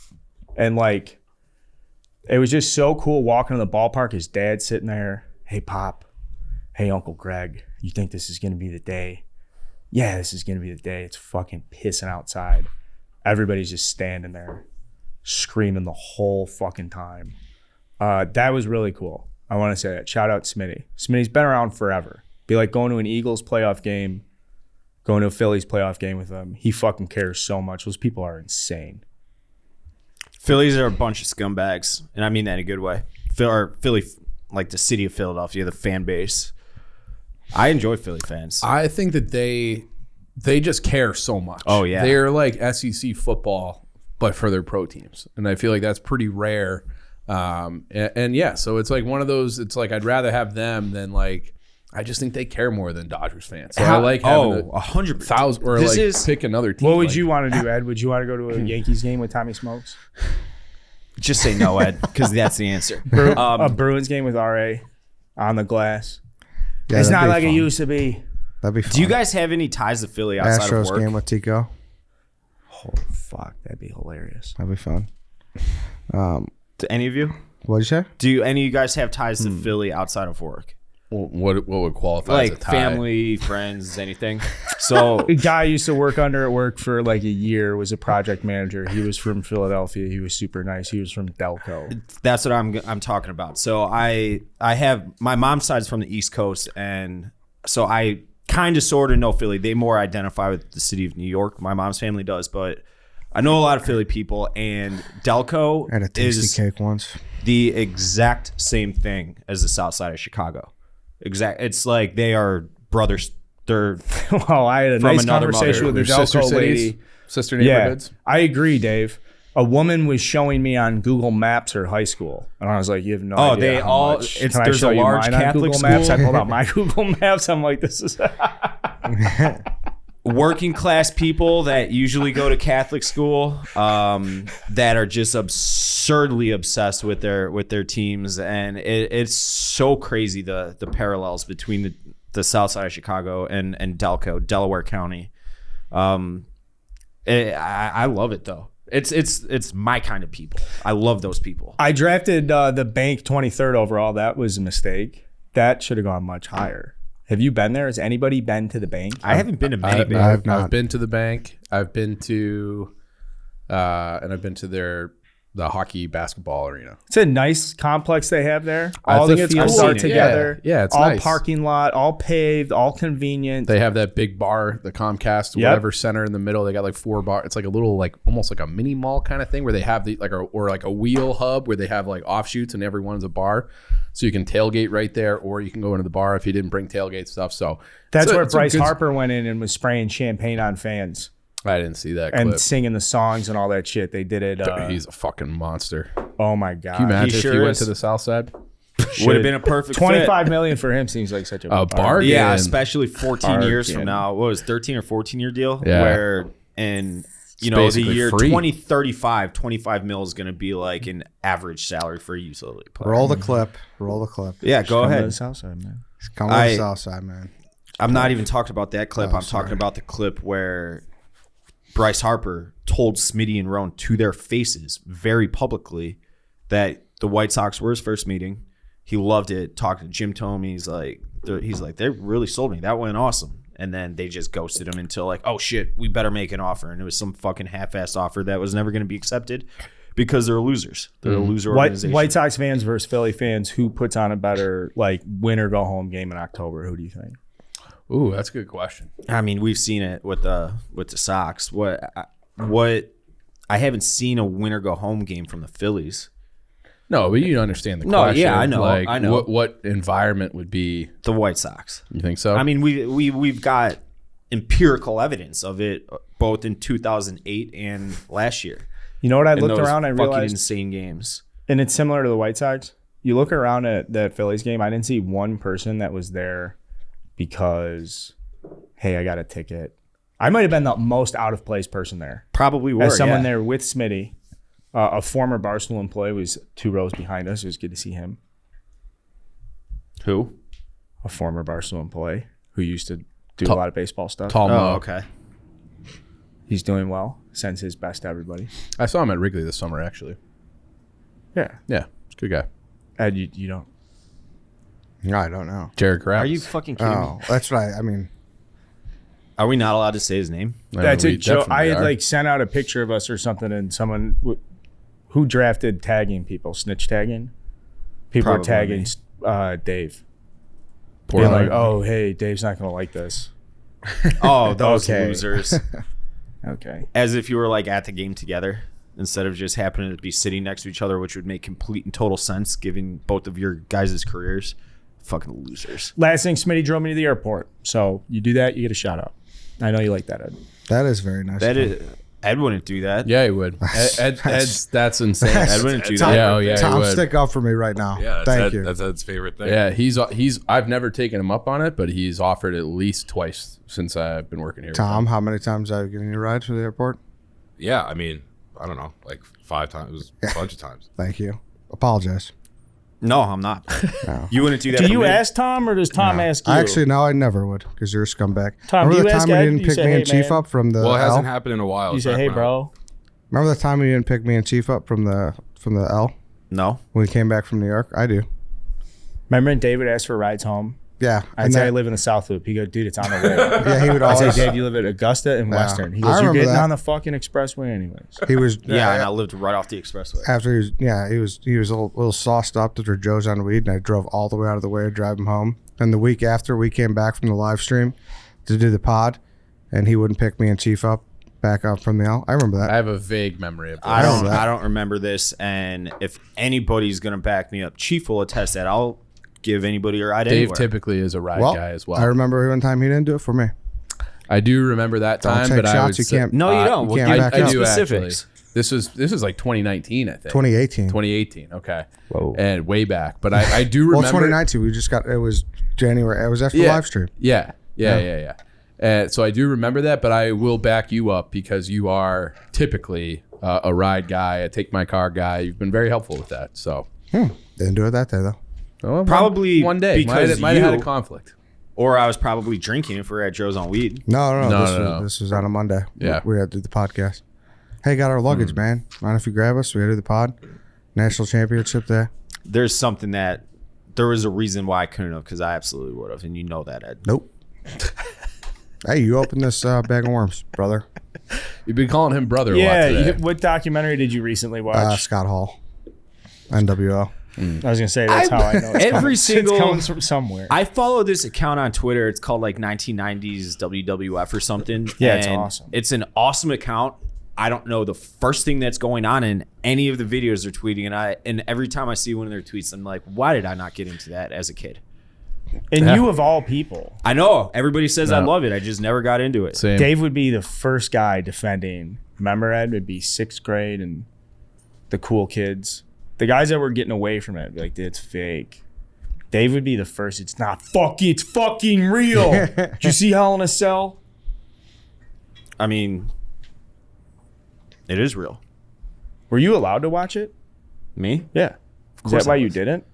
S1: And like, it was just so cool walking to the ballpark. His dad sitting there. Hey, Pop. Hey, Uncle Greg. You think this is going to be the day? Yeah, this is going to be the day. It's fucking pissing outside. Everybody's just standing there screaming the whole fucking time. That was really cool. I want to say that. Shout out Smitty. Smitty's been around forever. Be like going to an Eagles playoff game, going to a Phillies playoff game with him. He fucking cares so much. Those people are insane.
S3: Phillies are a bunch of scumbags, and I mean that in a good way. Philly, like the city of Philadelphia, the fan base. I enjoy Philly fans.
S4: I think that they just care so much.
S3: Oh, yeah.
S4: They're like SEC football, but for their pro teams. And I feel like that's pretty rare. And yeah, so it's like one of those, it's like I'd rather have them than like, I just think they care more than Dodgers fans. So I like having
S3: 100,000
S4: or
S3: This
S4: like
S3: is-
S4: pick another team.
S1: What would
S4: like-
S1: you want to do, Ed? Would you want to go to a Yankees game with Tommy Smokes?
S3: Just say no, Ed, because that's the answer.
S1: A Bruins game with RA on the glass?
S2: Yeah,
S1: It's
S2: that'd
S1: not
S2: be
S1: like it
S2: fun.
S1: used to be.
S2: That'd be fun.
S3: Do you guys have any ties to Philly outside of
S2: Astros
S3: work?
S2: game with Tico?
S1: Oh, fuck. That'd be hilarious.
S2: That'd be fun.
S3: To any of you?
S2: What'd you say?
S3: Do any of you guys have ties to Philly outside of work?
S4: What would qualify as a
S3: Like
S4: tie?
S3: family, friends, anything? So
S1: A guy I used to work under at work for like a year, was a project manager. He was from Philadelphia. He was super nice. He was from Delco.
S3: that's what I'm talking about. So I have my mom's side is from the East Coast, and so I kind of sort of know Philly. They more identify with the city of New York. My mom's family does, but I know a lot of Philly people, and Delco
S2: And a tasty
S3: is
S2: cake once.
S3: the exact same thing as the South Side of Chicago. It's like they are brothers. They're
S1: Well, I had a
S3: From
S1: nice
S3: another
S1: conversation
S3: mother.
S1: with the
S4: Your sister
S1: Delco
S4: cities,
S1: lady.
S4: sister neighborhoods.
S1: Yeah, I agree, Dave. A woman was showing me on Google Maps her high school, and I was like, "You have no idea."
S3: they
S1: how
S3: all-
S1: much.
S3: it's-
S1: Can I
S3: there's
S1: show
S3: a
S1: you
S3: large
S1: mine on
S3: Catholic
S1: Google Maps? I
S3: school.
S1: pulled out my Google Maps. I'm like, "This is."
S3: working class people that usually go to Catholic school that are just absurdly obsessed with their teams, and it's so crazy the parallels between the South Side of Chicago and Delco, Delaware County. I love it though. It's my kind of people. I love those people.
S1: I drafted the bank 23rd overall. That was a mistake. That should have gone much higher. Have you been there? Has anybody been to the bank?
S3: I haven't been to many
S4: I've,
S3: banks.
S2: I've not.
S4: I've been to the bank. I've been to, and I've been to the hockey basketball arena.
S1: It's a nice complex they have there.
S4: I
S1: All
S4: think
S1: the
S4: it's
S1: fields
S4: cool.
S1: are together.
S4: Yeah, it's
S1: all
S4: nice.
S1: parking lot, all paved, all convenient.
S4: They have that big bar, the Comcast,
S1: Yep.
S4: whatever center in the middle. They got like 4 bars. It's like a little, like almost like a mini mall kind of thing where they have the like a wheel hub where they have like offshoots and every one is a bar. So you can tailgate right there, or you can go into the bar if you didn't bring tailgate stuff. So
S1: That's where
S4: it's a
S1: Bryce
S4: good-
S1: Harper went in and was spraying champagne on fans
S4: I didn't see that
S1: and
S4: clip.
S1: singing the songs and all that shit. They did it.
S4: He's a fucking monster.
S1: Oh my god!
S4: Can you imagine if
S3: sure
S4: he went
S3: is.
S4: to the South Side?
S3: Would have been a perfect
S1: 25 million for him seems like such a
S4: A bargain.
S3: fit. Yeah,
S4: Again.
S3: especially 14 years
S1: Bargain.
S3: from now. What was it, 13 or 14 year deal?
S4: Yeah.
S3: Where and the
S4: basically
S3: year
S4: free.
S3: 2035, 25 mil is going to be like an average salary for a utility player.
S2: Roll the clip. Roll the clip.
S3: Yeah, go
S1: Come to
S3: ahead.
S1: the South Side, man.
S2: Come to the South Side, man.
S3: I'm not even talking about that clip. I'm talking about the clip where Bryce Harper told Smitty and Roan to their faces very publicly that the White Sox were his first meeting. He loved it. Talking to Jim Thome, he's like, they really sold me. That went awesome. And then they just ghosted him until like, oh shit, we better make an offer. And it was some fucking half-assed offer that was never going to be accepted because they're losers. They're a loser organization.
S1: White Sox fans versus Philly fans. Who puts on a better like win or go home game in October? Who do you think?
S4: Ooh, that's a good question.
S3: I mean, we've seen it with the Sox. What I haven't seen a win or go home game from the Phillies.
S4: No, but you understand the
S3: No,
S4: question.
S3: yeah, I know,
S4: Like,
S3: I know.
S4: What environment would be?
S3: The White Sox.
S4: You think so?
S3: I mean, we've got empirical evidence of it both in 2008 and last year.
S1: You know what? I
S3: In
S1: looked
S3: those
S1: around. I
S3: fucking
S1: realized,
S3: insane games.
S1: and it's similar to the White Sox. You look around at that Phillies game. I didn't see one person that was there because, hey, I got a ticket. I might have been the most out of place person there.
S3: Probably were.
S1: As someone
S3: yeah.
S1: there with Smitty, a former Barstool employee was 2 rows behind us. It was good to see him.
S3: Who?
S1: A former Barstool employee who used to do a
S4: Tall-
S1: lot of baseball stuff.
S4: Tall
S3: Oh,
S4: Mo.
S3: okay.
S1: He's doing well. Sends his best to everybody.
S4: I saw him at Wrigley this summer, actually.
S1: Yeah.
S4: Yeah, he's a good guy.
S1: Ed, you don't.
S2: No, I don't know.
S4: Jared Kraft.
S3: Are you fucking kidding
S2: Oh,
S3: me?
S2: that's right. I mean,
S3: Are we not allowed to say his name?
S1: That's a joke. I had
S4: like.
S1: like sent out a picture of us or something, and someone who drafted tagging people, snitch tagging. People were
S3: Probably
S1: tagging Dave.
S4: Poor
S1: Being
S4: guy.
S1: like, oh, hey, Dave's not going to like this.
S3: Oh, those
S1: Okay.
S3: losers.
S1: Okay.
S3: As if you were like at the game together instead of just happening to be sitting next to each other, which would make complete and total sense given both of your guys' careers. Fucking losers.
S1: Last thing, Smitty drove me to the airport. So you do that, you get a shout out. I know you like that, Ed.
S2: that is very nice.
S3: That is, Ed wouldn't do that.
S4: Yeah, he would. Ed's that's insane.
S3: Ed wouldn't do
S5: Tom-
S3: that.
S4: Yeah, oh yeah, he
S2: Tom,
S4: would.
S2: stick up for me right now.
S5: Yeah,
S2: Thank you.
S5: That's Ed's favorite thing.
S4: Yeah, he's. I've never taken him up on it, but he's offered at least twice since I've been working here. with
S2: Tom,
S4: him.
S2: how many times have I given you rides to the airport?
S5: Yeah, I mean, I don't know, like 5 times, a bunch of times.
S2: Thank you. Apologize.
S3: No, I'm not.
S2: No.
S3: You wouldn't do that.
S1: Do
S3: for
S1: you
S3: me?
S1: ask Tom or does Tom ask you?
S2: Actually, no, I never would because you're a scumbag.
S1: Tom,
S2: Remember
S1: do
S2: the
S1: you ask
S2: time
S1: Ed?
S2: you didn't
S1: You
S2: pick
S1: say,
S2: me
S1: "Hey,
S2: and Chief
S1: man."
S2: up from the
S5: Well, it hasn't
S2: L?
S5: happened in a while.
S1: You
S5: It's
S1: say,
S5: back
S1: hey,
S5: when I-
S1: bro.
S2: Remember the time you didn't pick me and Chief up from the L
S3: No.
S2: when we came back from New York? I do.
S1: Remember when David asked for rides home?
S2: Yeah.
S1: I'd say I live in the South Loop. He go, dude, it's on the way.
S2: Yeah, he would
S1: I say,
S2: always.
S1: Dave, you live at Augusta and
S2: Yeah.
S1: Western. He
S2: I
S1: goes, you're
S2: remember
S1: getting
S2: that.
S1: on the fucking expressway anyways.
S2: He was.
S3: Yeah, and I lived right off the expressway.
S2: After he was a little sauced up after Joe's on weed, and I drove all the way out of the way to drive him home. And the week after, we came back from the live stream to do the pod, and he wouldn't pick me and Chief up back up from the L. I remember that.
S4: I have a vague memory of this.
S3: I don't remember this, and if anybody's gonna back me up, Chief will attest that I'll give anybody a ride
S4: Dave
S3: anywhere.
S4: typically is a ride guy as well.
S2: I remember one time he didn't do it for me.
S4: I do remember that
S2: Don't
S4: time,
S2: take
S4: but
S2: shots.
S4: I
S2: You can't.
S3: No, you don't.
S2: you
S3: We'll
S2: can't
S3: give
S2: back up.
S4: I do
S3: specifics.
S4: actually. This was like 2019, I think.
S2: 2018.
S4: 2018. Okay.
S1: Whoa.
S4: And way back, but I do
S2: Well,
S4: remember.
S2: 2019. We just got. It was January. It was after the live stream.
S4: Yeah. So I do remember that, but I will back you up because you are typically a ride guy, a take my car guy. You've been very helpful with that. So
S2: Didn't do it that day though.
S4: well,
S3: Probably
S4: one day
S3: because
S4: might have had a
S3: you-
S4: conflict.
S3: Or I was probably drinking if we're at Joe's on weed.
S2: No. This was on a Monday.
S4: Yeah.
S2: We had to do the podcast. Hey, got our luggage, man. Mind if you grab us? We had to do the pod. National championship day.
S3: There's something that there was a reason why I couldn't have, because I absolutely would have, and you know that, Ed.
S2: Nope. Hey, you opened this bag of worms, brother.
S4: You've been calling him brother a lot
S1: Yeah.
S4: today.
S1: What documentary did you recently watch?
S2: Scott Hall. NWO.
S1: I was gonna say that's how I know it's
S3: every
S1: coming.
S3: single-
S1: It's coming from somewhere.
S3: I follow this account on Twitter. It's called like 1990s WWF or something.
S1: Yeah, it's
S3: and
S1: awesome.
S3: It's an awesome account. I don't know the first thing that's going on in any of the videos they're tweeting, and every time I see one of their tweets, I'm like, why did I not get into that as a kid?
S1: And you of all people,
S3: I know everybody says I love it. I just never got into it.
S4: Same.
S1: Dave would be the first guy defending. Remember, Ed would be 6th grade and the cool kids. The guys that were getting away from it, be like, it's fake. Dave would be the first. It's not fucking. It's fucking real. Did you see Hell in a Cell?
S3: I mean, it is real.
S1: Were you allowed to watch it?
S3: Me?
S1: Yeah. Is
S3: course
S1: that why
S3: I
S1: you
S3: was.
S1: didn't?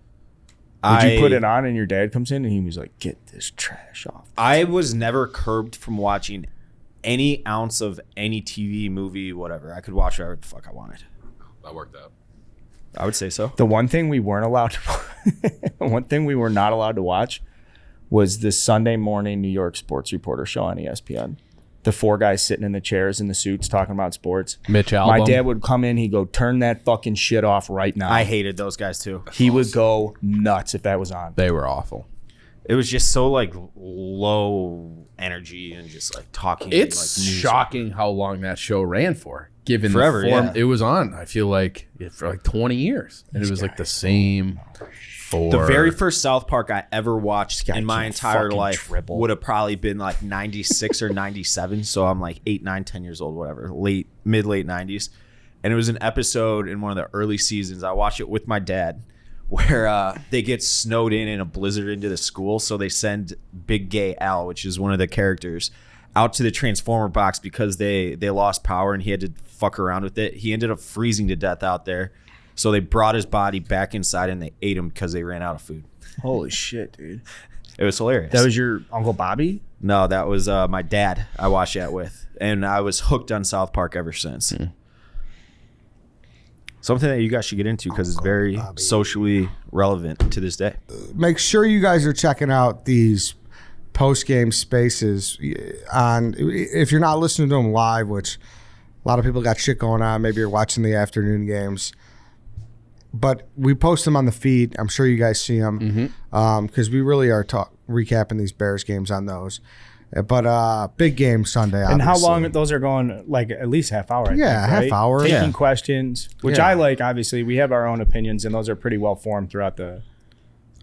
S1: Did you put it on and your dad comes in and he was like, get this trash off?
S3: I was never curbed from watching any ounce of any TV, movie, whatever. I could watch whatever the fuck I wanted.
S5: That worked out.
S3: I would say so.
S1: The one thing we weren't allowed to one thing we were not allowed to watch was the Sunday morning New York sports reporter show on ESPN. The 4 guys sitting in the chairs in the suits talking about sports.
S4: Mitch Albom.
S1: My dad would come in, he'd go, turn that fucking shit off right now.
S3: I hated those guys too.
S1: He would go nuts if that was on.
S4: They were awful.
S3: It was just so like low energy and just like talking.
S4: It's
S3: like news.
S4: shocking how long that show ran for. Given
S3: Forever,
S4: the form
S3: yeah.
S4: it was on, I feel like for like 20 years, and it was like the same. For
S3: The very first South Park I ever watched
S1: guy
S3: in my
S1: can't
S3: entire
S1: fucking
S3: life
S1: dribble.
S3: would have probably been like 96 or 97. So I'm like 8, 9, 10 years old, whatever, late 90s. And it was an episode in one of the early seasons. I watched it with my dad where they get snowed in a blizzard into the school. So they send Big Gay Al, which is one of the characters, out to the transformer box because they lost power and he had to fuck around with it. He ended up freezing to death out there. So they brought his body back inside and they ate him because they ran out of food.
S1: Holy shit, dude.
S3: It was hilarious.
S1: That was your Uncle Bobby?
S3: No, that was my dad I watched that with. And I was hooked on South Park ever since. Something that you guys should get into because it's very socially relevant to this day.
S2: Make sure you guys are checking out these post-game spaces on, if you're not listening to them live, which a lot of people got shit going on, maybe you're watching the afternoon games, but we post them on the feed. I'm sure you guys see them because we really are recapping these Bears games on those. But big game Sunday,
S1: And how
S2: obviously.
S1: long those are going? Like at least half hour. I
S2: Yeah,
S1: think, right?
S2: half hour.
S1: Taking
S2: Yeah.
S1: questions, which
S2: Yeah.
S1: I like. Obviously, we have our own opinions, and those are pretty well formed throughout the.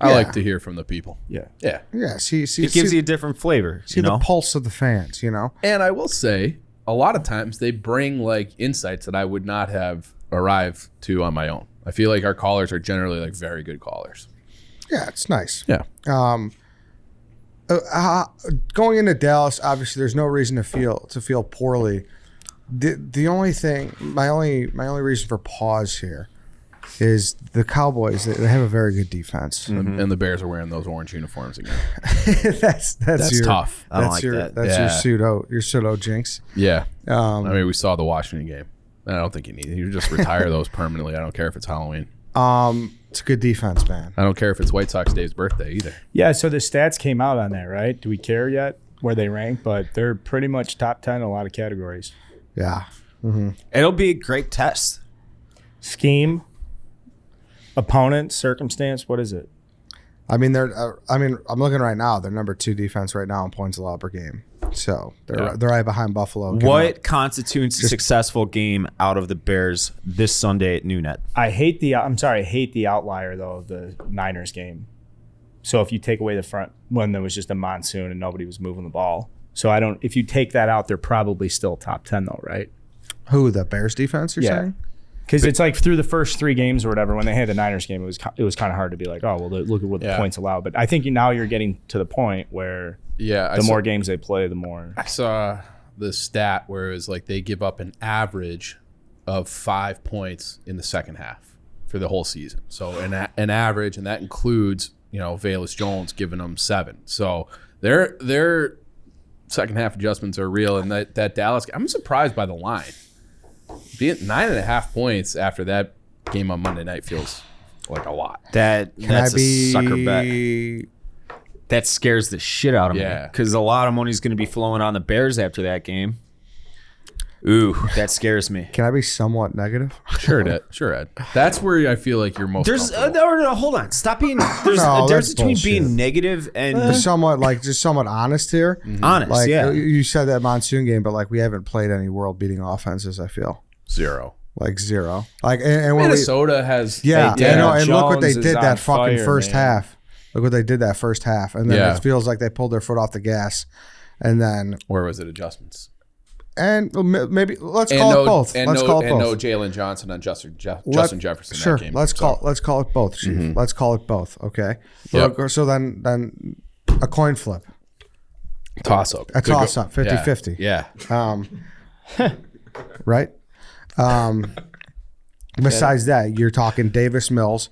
S4: I
S2: Yeah.
S4: like to hear from the people.
S1: Yeah.
S4: Yeah.
S2: Yeah, see,
S3: It gives you a different flavor,
S2: see
S3: you know?
S2: the pulse of the fans, you know?
S4: And I will say, a lot of times they bring like insights that I would not have arrived to on my own. I feel like our callers are generally like very good callers.
S2: Yeah, it's nice.
S4: Yeah.
S2: Going into Dallas, obviously, there's no reason to feel poorly. The only thing, my only reason for pause here, is the Cowboys. They have a very good defense.
S4: And the Bears are wearing those orange uniforms again.
S2: that's your,
S4: tough.
S3: I don't
S2: That's
S3: like
S2: your
S3: that.
S2: that's your pseudo jinx.
S4: Yeah. I mean, we saw the Washington game. I don't think you need it. You just retire those permanently. I don't care if it's Halloween.
S2: It's a good defense, man.
S4: I don't care if it's White Sox Dave's birthday either.
S1: Yeah. So the stats came out on that, right? Do we care yet where they rank? But they're pretty much top 10 in a lot of categories.
S2: Yeah.
S3: It'll be a great test.
S1: Scheme, opponent, circumstance. What is it?
S2: I mean, I'm looking right now. They're number 2 defense right now in points allowed per game. So they're right behind Buffalo.
S3: What constitutes a successful game out of the Bears this Sunday at noon?
S1: I hate the outlier though of the Niners game. So if you take away the front when there was just a monsoon and nobody was moving the ball. So if you take that out, they're probably still top 10 though, right?
S2: Who, the Bears defense you're saying?
S1: Because it's like through the first 3 games or whatever, when they had the Niners game, it was kind of hard to be like, oh, well, look at what the points allowed. But I think now you're getting to the point where the more games they play, the more.
S4: I saw the stat where it was like they give up an average of 5 points in the second half for the whole season. So an average, and that includes, Velus Jones giving them 7. So their second half adjustments are real. And that Dallas, I'm surprised by the line. Being 9.5 points after that game on Monday night feels like a lot.
S3: That's a sucker bet. That scares the shit out of me. Because a lot of money's going to be flowing on the Bears after that game. Ooh, that scares me.
S2: Can I be somewhat negative?
S4: Sure, Ed. That's where I feel like you're most.
S3: No, hold on. Stop being. There's a difference between being negative and
S2: somewhat honest here.
S3: Honest,
S2: like,
S3: yeah.
S2: You said that monsoon game, but like we haven't played any world-beating offenses. I feel
S4: 0.
S2: Like 0. Like and when
S4: Minnesota has.
S2: And look what they
S1: Jones
S2: did that fucking
S1: fire,
S2: first half. Look what they did that first half, and then it feels like they pulled their foot off the gas, and then
S4: or was it adjustments?
S2: And maybe let's call it both. Let's call it both.
S4: And no Jalen Johnson on Justin Jefferson.
S2: Sure,
S4: that game.
S2: let's call it both, Chief. Mm-hmm. Let's call it both. Okay.
S4: Yep.
S2: So then a coin flip,
S4: toss up,
S2: 50-50.
S4: Yeah.
S2: Right. Besides that, you're talking Davis Mills,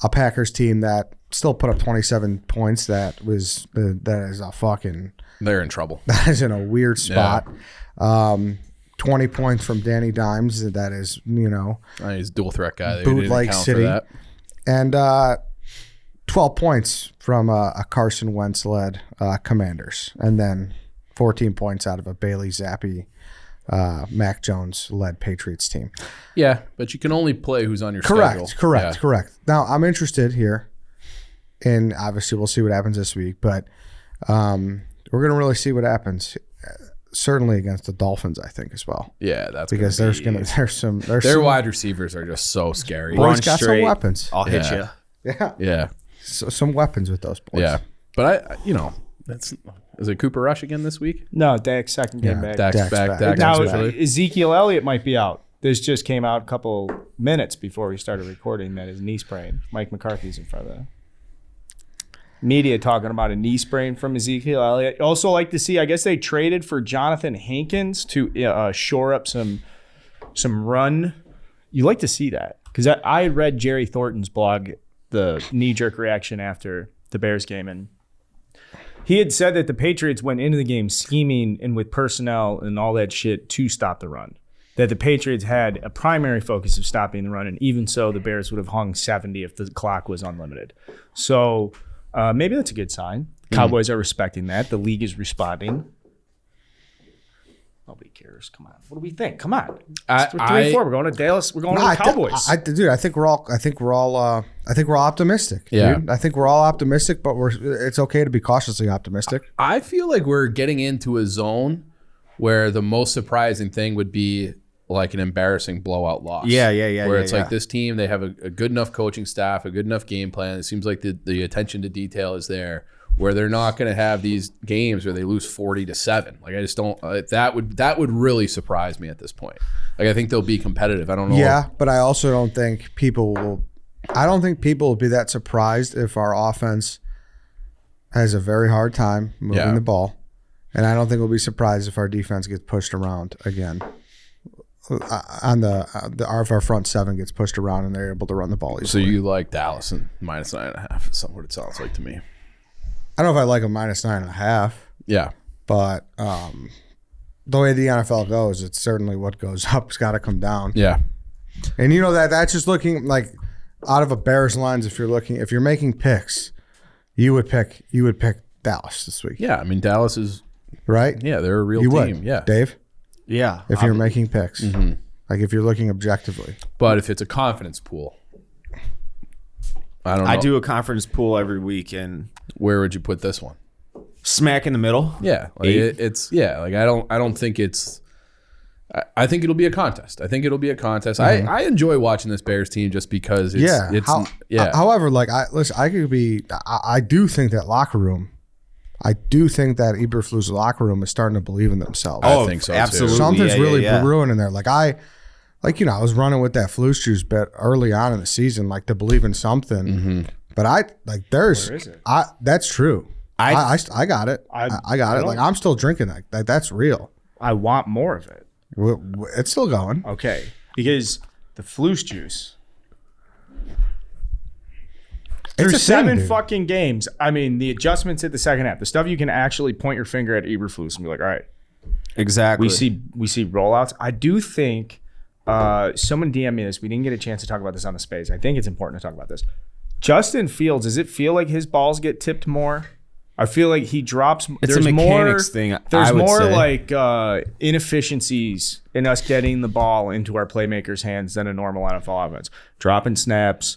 S2: a Packers team that still put up 27 points. That is a fucking.
S4: They're in trouble.
S2: That is in a weird spot. 20 points from Danny Dimes. That is,
S4: he's a dual threat guy.
S2: Bootleg City. And 12 points from a Carson Wentz led Commanders. And then 14 points out of a Bailey Zappi, Mac Jones led Patriots team.
S4: Yeah, but you can only play who's on your schedule.
S2: Correct. Now, I'm interested here, and obviously we'll see what happens this week, but we're going to really see what happens. Certainly against the Dolphins, I think as well.
S4: Yeah, that's
S2: because there's some
S4: wide receivers are just so scary.
S2: Boys got some weapons.
S3: I'll hit you.
S2: Yeah. So, some weapons with those boys.
S4: Yeah, but is it Cooper Rush again this week?
S1: No, Dak's second game back.
S4: Dak's back.
S1: Now Ezekiel Elliott might be out. This just came out a couple minutes before we started recording that his knee sprain. Mike McCarthy's in front of that. Media talking about a knee sprain from Ezekiel Elliott. Also like to see, I guess they traded for Jonathan Hankins to shore up some run. You like to see that because I read Jerry Thornton's blog, the knee-jerk reaction after the Bears game, and he had said that the Patriots went into the game scheming and with personnel and all that shit to stop the run. That the Patriots had a primary focus of stopping the run, and even so, the Bears would have hung 70 if the clock was unlimited. So maybe that's a good sign. Cowboys are respecting that. The league is responding. Nobody cares. Come on. What do we think? Come on. We're 3-4. We're going to Dallas. We're going to the Cowboys.
S2: I think we're all optimistic.
S4: Yeah.
S2: Dude. I think we're all optimistic, but it's okay to be cautiously optimistic.
S4: I feel like we're getting into a zone where the most surprising thing would be like an embarrassing blowout loss.
S3: Yeah.
S4: Where it's like this team, they have a good enough coaching staff, a good enough game plan. It seems like the attention to detail is there, where they're not going to have these games where they lose 40-7. Like I just don't. That would really surprise me at this point. Like I think they'll be competitive. I don't know.
S2: Yeah, but I also don't think people will. I don't think people will be that surprised if our offense has a very hard time moving the ball, and I don't think we'll be surprised if our defense gets pushed around again. On our front seven gets pushed around and they're able to run the ball easily.
S4: So you like Dallas and -9.5 is what it sounds like to me.
S2: I don't know if I like a -9.5.
S4: Yeah.
S2: But the way the NFL goes, it's certainly what goes up has got to come down.
S4: Yeah.
S2: And that's just looking like out of a Bears lens. If you're making picks, you would pick Dallas this week.
S4: Yeah. I mean, Dallas is
S2: right.
S4: Yeah, they're a real
S2: team.
S4: Would. Yeah.
S2: Dave.
S3: Yeah.
S2: If you're making picks, like if you're looking objectively.
S4: But if it's a confidence pool, I don't know.
S3: I do a conference pool every week, and
S4: where would you put this one?
S3: Smack in the middle.
S4: Yeah, like I don't think it's. I think it'll be a contest. I enjoy watching this Bears team just because
S2: However, like I do think that locker room. I do think that Eberflus locker room is starting to believe in themselves.
S3: Oh,
S4: I think so
S3: absolutely.
S4: too.
S2: Something's really brewing in there. I was running with that Flus juice bet early on in the season, like to believe in something.
S4: Mm-hmm.
S2: But where is it? That's true. I got it. I got it. Like I'm still drinking that. That's real.
S1: I want more of it.
S2: It's still going.
S1: Okay, because the Flus juice. Through
S2: It's a
S1: seven
S2: thing,
S1: fucking games. I mean, the adjustments at the second half, the stuff you can actually point your finger at Eberflus and be like, all right,
S3: Exactly.
S1: we see rollouts. I do think someone DM'd me this. We didn't get a chance to talk about this on the space. I think it's important to talk about this. Justin Fields, does it feel like his balls get tipped more? I feel like he drops.
S3: It's a mechanics thing.
S1: There's
S3: I would
S1: more
S3: say.
S1: like inefficiencies in us getting the ball into our playmakers' hands than a normal NFL offense. Dropping snaps.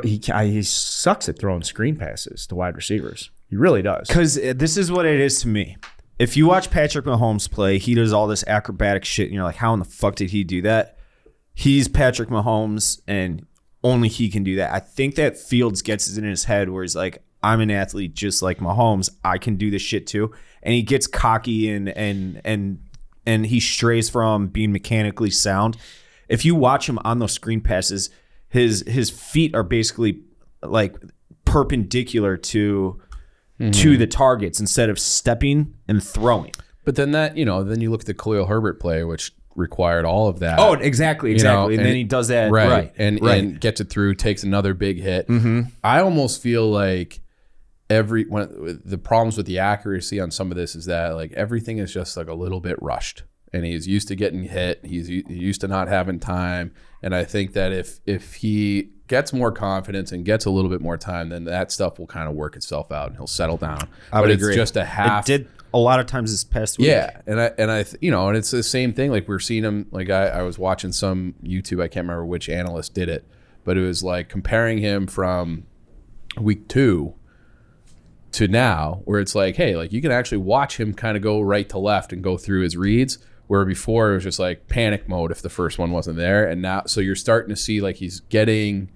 S1: He sucks at throwing screen passes to wide receivers. He really does.
S3: Because this is what it is to me. If you watch Patrick Mahomes play, he does all this acrobatic shit, and you're like, how in the fuck did he do that? He's Patrick Mahomes, and only he can do that. I think that Fields gets it in his head where he's like, I'm an athlete just like Mahomes. I can do this shit too. And he gets cocky and he strays from being mechanically sound. If you watch him on those screen passes, his feet are basically like perpendicular to the targets instead of stepping and throwing.
S4: But then then you look at the Khalil Herbert play, which required all of that.
S3: Oh, exactly. And then he does that right.
S4: And gets it through, takes another big hit.
S3: Mm-hmm.
S4: I almost feel like the problems with the accuracy on some of this is that like everything is just like a little bit rushed, and he's used to getting hit. He's used to not having time, and I think that if he gets more confidence and gets a little bit more time, then that stuff will kind of work itself out and he'll settle down.
S3: I would
S4: agree.
S3: It's just a half. It did a lot of times this past week.
S4: Yeah, and it's the same thing. Like we're seeing him. Like I was watching some YouTube. I can't remember which analyst did it, but it was like comparing him from week 2 to now, where it's like, hey, like you can actually watch him kind of go right to left and go through his reads, where before it was just like panic mode if the first one wasn't there. And now, so you're starting to see like he's getting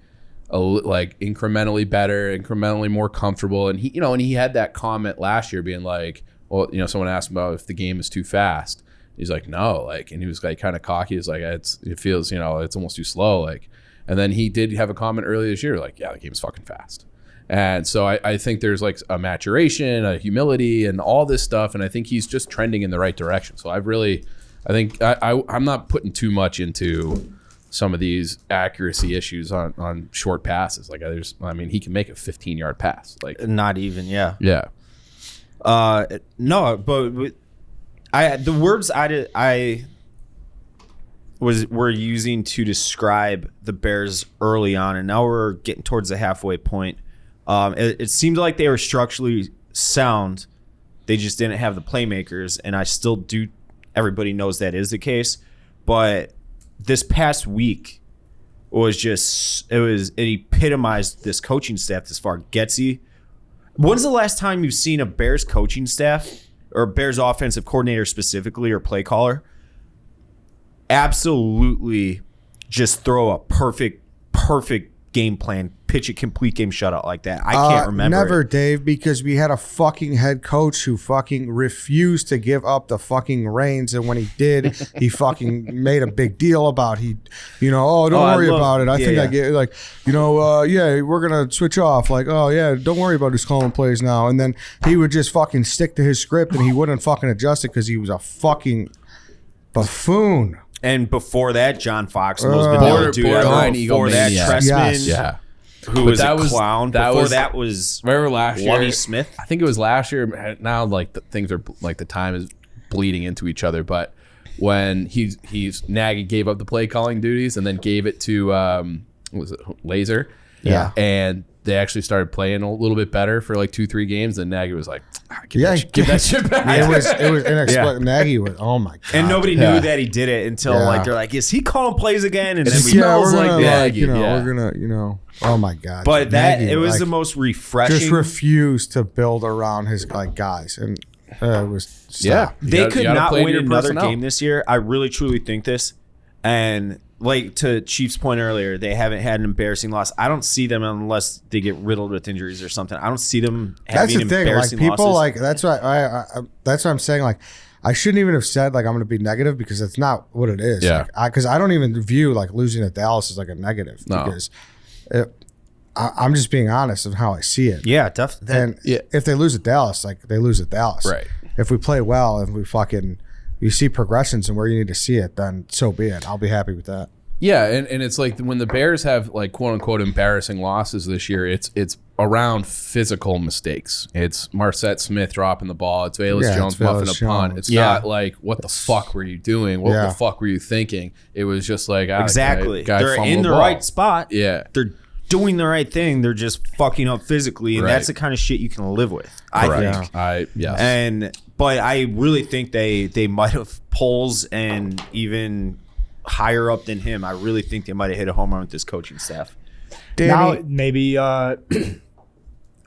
S4: like incrementally better, incrementally more comfortable. And he had that comment last year being like, well, someone asked him about if the game is too fast. He's like, no, like, and he was like kind of cocky. He's like, it feels, it's almost too slow. Like, and then he did have a comment earlier this year, like, yeah, the game's fucking fast. And so I think there's like a maturation, a humility, and all this stuff. And I think he's just trending in the right direction. So I'm not putting too much into some of these accuracy issues on short passes. Like he can make a 15-yard pass. Like
S3: not even, yeah.
S4: Yeah.
S3: No, but the words we're using to describe the Bears early on, and now we're getting towards the halfway point. It seemed like they were structurally sound. They just didn't have the playmakers, and I still do. Everybody knows that is the case, but this past week it epitomized this coaching staff this far. Getsy. When's the last time you've seen a Bears coaching staff or Bears offensive coordinator specifically or play caller absolutely just throw a perfect game plan, pitch a complete game shutout like that? I can't remember.
S2: Never, Dave, because we had a fucking head coach who fucking refused to give up the fucking reins, and when he did, he fucking made a big deal about don't worry about it. I get like, we're gonna switch off. Like, oh yeah, don't worry about who's calling plays now. And then he would just fucking stick to his script, and he wouldn't fucking adjust it because he was a fucking buffoon.
S3: And before that, John Fox and those vanilla dudes. Before that, Tressman, who was a clown. Before that was
S4: remember last year,
S3: Lovie Smith.
S4: I think it was last year. Now, like things are like the time is bleeding into each other. But when Nagy gave up the play calling duties and then gave it to was it Laser,
S2: Yeah.
S4: And they actually started playing a little bit better for like 2-3 games. And Nagy was like, give that shit back.
S2: It was inexplicable. Nagy was, oh my God.
S3: And nobody knew that he did it until like they're like, is he calling plays again? And then we
S2: smells
S3: like
S2: Nagy.
S3: that.
S2: We're gonna, oh my God.
S3: But that
S2: Nagy,
S3: it was the most refreshing.
S2: Just refused to build around his like guys, and it was stop.
S3: They could not
S4: play to
S3: win
S4: your
S3: another
S4: personnel.
S3: game this year. I really truly think this. And like to Chief's point earlier, they haven't had an embarrassing loss. I don't see them unless they get riddled with injuries or something. I don't see them
S2: That's
S3: having
S2: the thing. Like
S3: embarrassing
S2: people,
S3: losses.
S2: like that's why that's what I'm saying. Like I shouldn't even have said like I'm going to be negative because it's not what it is.
S4: Yeah.
S2: Because I don't even view like losing to Dallas as like a negative because I'm just being honest of how I see it.
S3: Yeah, definitely.
S2: And if they lose at Dallas, like they lose at Dallas.
S4: Right.
S2: If we play well and you see progressions and where you need to see it, then so be it. I'll be happy with that.
S4: Yeah, and it's like when the Bears have like quote unquote embarrassing losses this year, it's around physical mistakes. It's Marcette Smith dropping the ball. It's Velus Jones muffing a punt. It's not like what the fuck were you doing? What the fuck were you thinking? It was just like
S3: exactly.
S4: Guy
S3: They're in the
S4: ball.
S3: right spot.
S4: Yeah.
S3: They're doing the right thing. They're just fucking up physically, and that's the kind of shit you can live with.
S4: Correct.
S3: I think.
S4: Yes.
S3: But I really think they might have polls and even higher up than him. I really think they might have hit a home run with this coaching staff.
S1: Now maybe. Oh,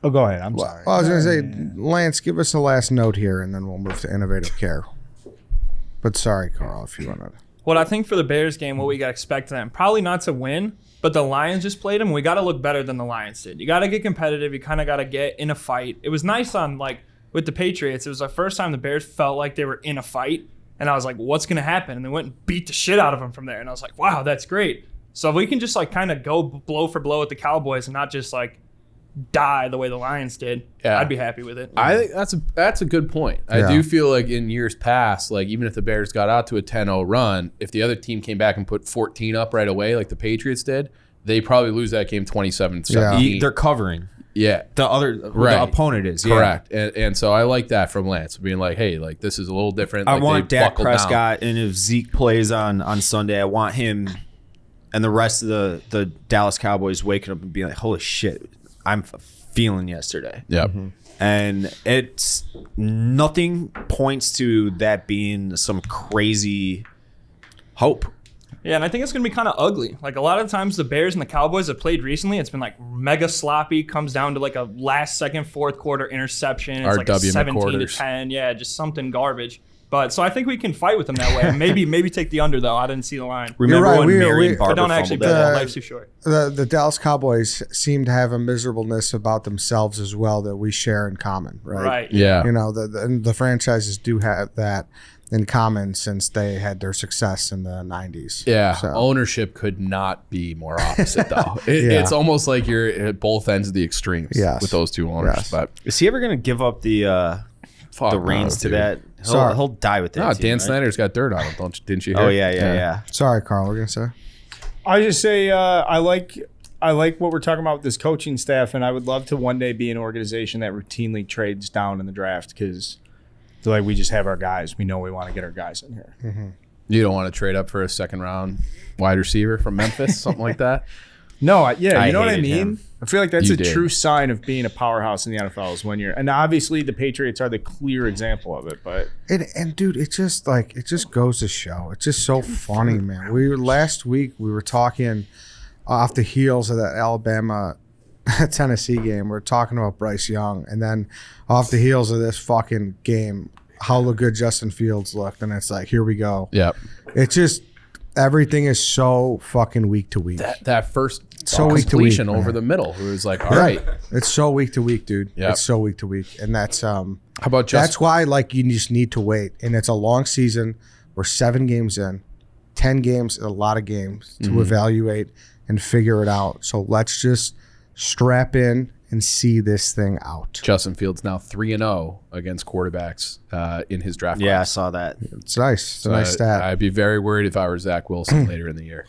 S1: go ahead. I'm sorry.
S2: Well, I was going to say, Lance, give us a last note here, and then we'll move to innovative care. But sorry, Carl, if you want to.
S7: Well, I think for the Bears game, what we got to expect them, probably not to win, but the Lions just played them. We got to look better than the Lions did. You got to get competitive. You kind of got to get in a fight. It was nice on with the Patriots. It was the first time the Bears felt like they were in a fight. And I was like, what's going to happen? And they went and beat the shit out of them from there. And I was like, wow, that's great. So if we can just kind of go blow for blow with the Cowboys and not just die the way the Lions did, I'd be happy with it.
S4: I think that's a good point. I do feel like in years past, like even if the Bears got out to a 10-0 run, if the other team came back and put 14 up right away like the Patriots did, they probably lose that game 27-17.
S3: They're covering.
S4: Yeah.
S3: The opponent is.
S4: Correct. And so I like that from Lance, being like, hey, like this is a little different.
S3: I
S4: like,
S3: want
S4: they
S3: Dak
S4: buckled down.
S3: Prescott, and if Zeke plays on Sunday, I want him and the rest of the Dallas Cowboys waking up and being like, holy shit, I'm feeling yesterday.
S4: Yep.
S2: Mm-hmm.
S3: And it's nothing points to that being some crazy hope.
S7: Yeah, and I think it's going to be kind of ugly. Like a lot of times the Bears and the Cowboys have played recently, it's been mega sloppy, comes down to a last second, fourth quarter interception. It's like a 17-10. Yeah, just something garbage. But so I think we can fight with them that way. maybe take the under though. I didn't see the line.
S3: Remember when Marion Barber
S7: but don't actually bet that. Life's too short.
S2: The Dallas Cowboys seem to have a miserableness about themselves as well that we share in common, right?
S7: Right.
S4: Yeah.
S2: The franchises do have that in common since they had their success in the 90s.
S4: Yeah,
S2: So.
S4: ownership could not be more opposite, though. It's almost like you're at both ends of the extremes with those two owners.
S2: Yes.
S4: But
S3: is he ever going to give up the reins to that? He'll die with that.
S4: No,
S3: team,
S4: Dan
S3: right?
S4: Snyder's got dirt on him, didn't you hear?
S3: Oh, yeah.
S2: Sorry, Carl, what were you going to say?
S1: I just say I like what we're talking about with this coaching staff, and I would love to one day be an organization that routinely trades down in the draft because we just have our guys. We know we want to get our guys in here.
S2: Mm-hmm.
S4: You don't want to trade up for a second round wide receiver from Memphis, something like that?
S1: No, you know what I
S3: hated
S1: mean?
S3: him.
S1: I feel like that's
S4: You
S1: a
S4: did.
S1: true sign of being a powerhouse in the NFL is when you're – and obviously the Patriots are the clear example of it, but –
S2: And dude, it just goes to show. It's just so funny, man. Last week we were talking off the heels of that Alabama Tennessee game. We're talking about Bryce Young, and then off the heels of this fucking game, how good Justin Fields looked, and it's like, here we go.
S4: Yep.
S2: It's just everything is so fucking week to week.
S4: That first
S2: So week to week,
S4: completion over
S2: man.
S4: the middle, it was like, all right.
S2: It's so week to week, dude.
S4: Yep.
S2: It's so week to week, and that's
S4: How about
S2: that's why you just need to wait, and it's a long season. We're 7 games in, 10 games, a lot of games to evaluate and figure it out. So let's just strap in and see this thing out.
S4: Justin Fields now 3-0 against quarterbacks in his draft
S3: Yeah, I
S4: class.
S3: saw that.
S2: It's nice. It's a nice stat.
S4: I'd be very worried if I were Zach Wilson later in the year.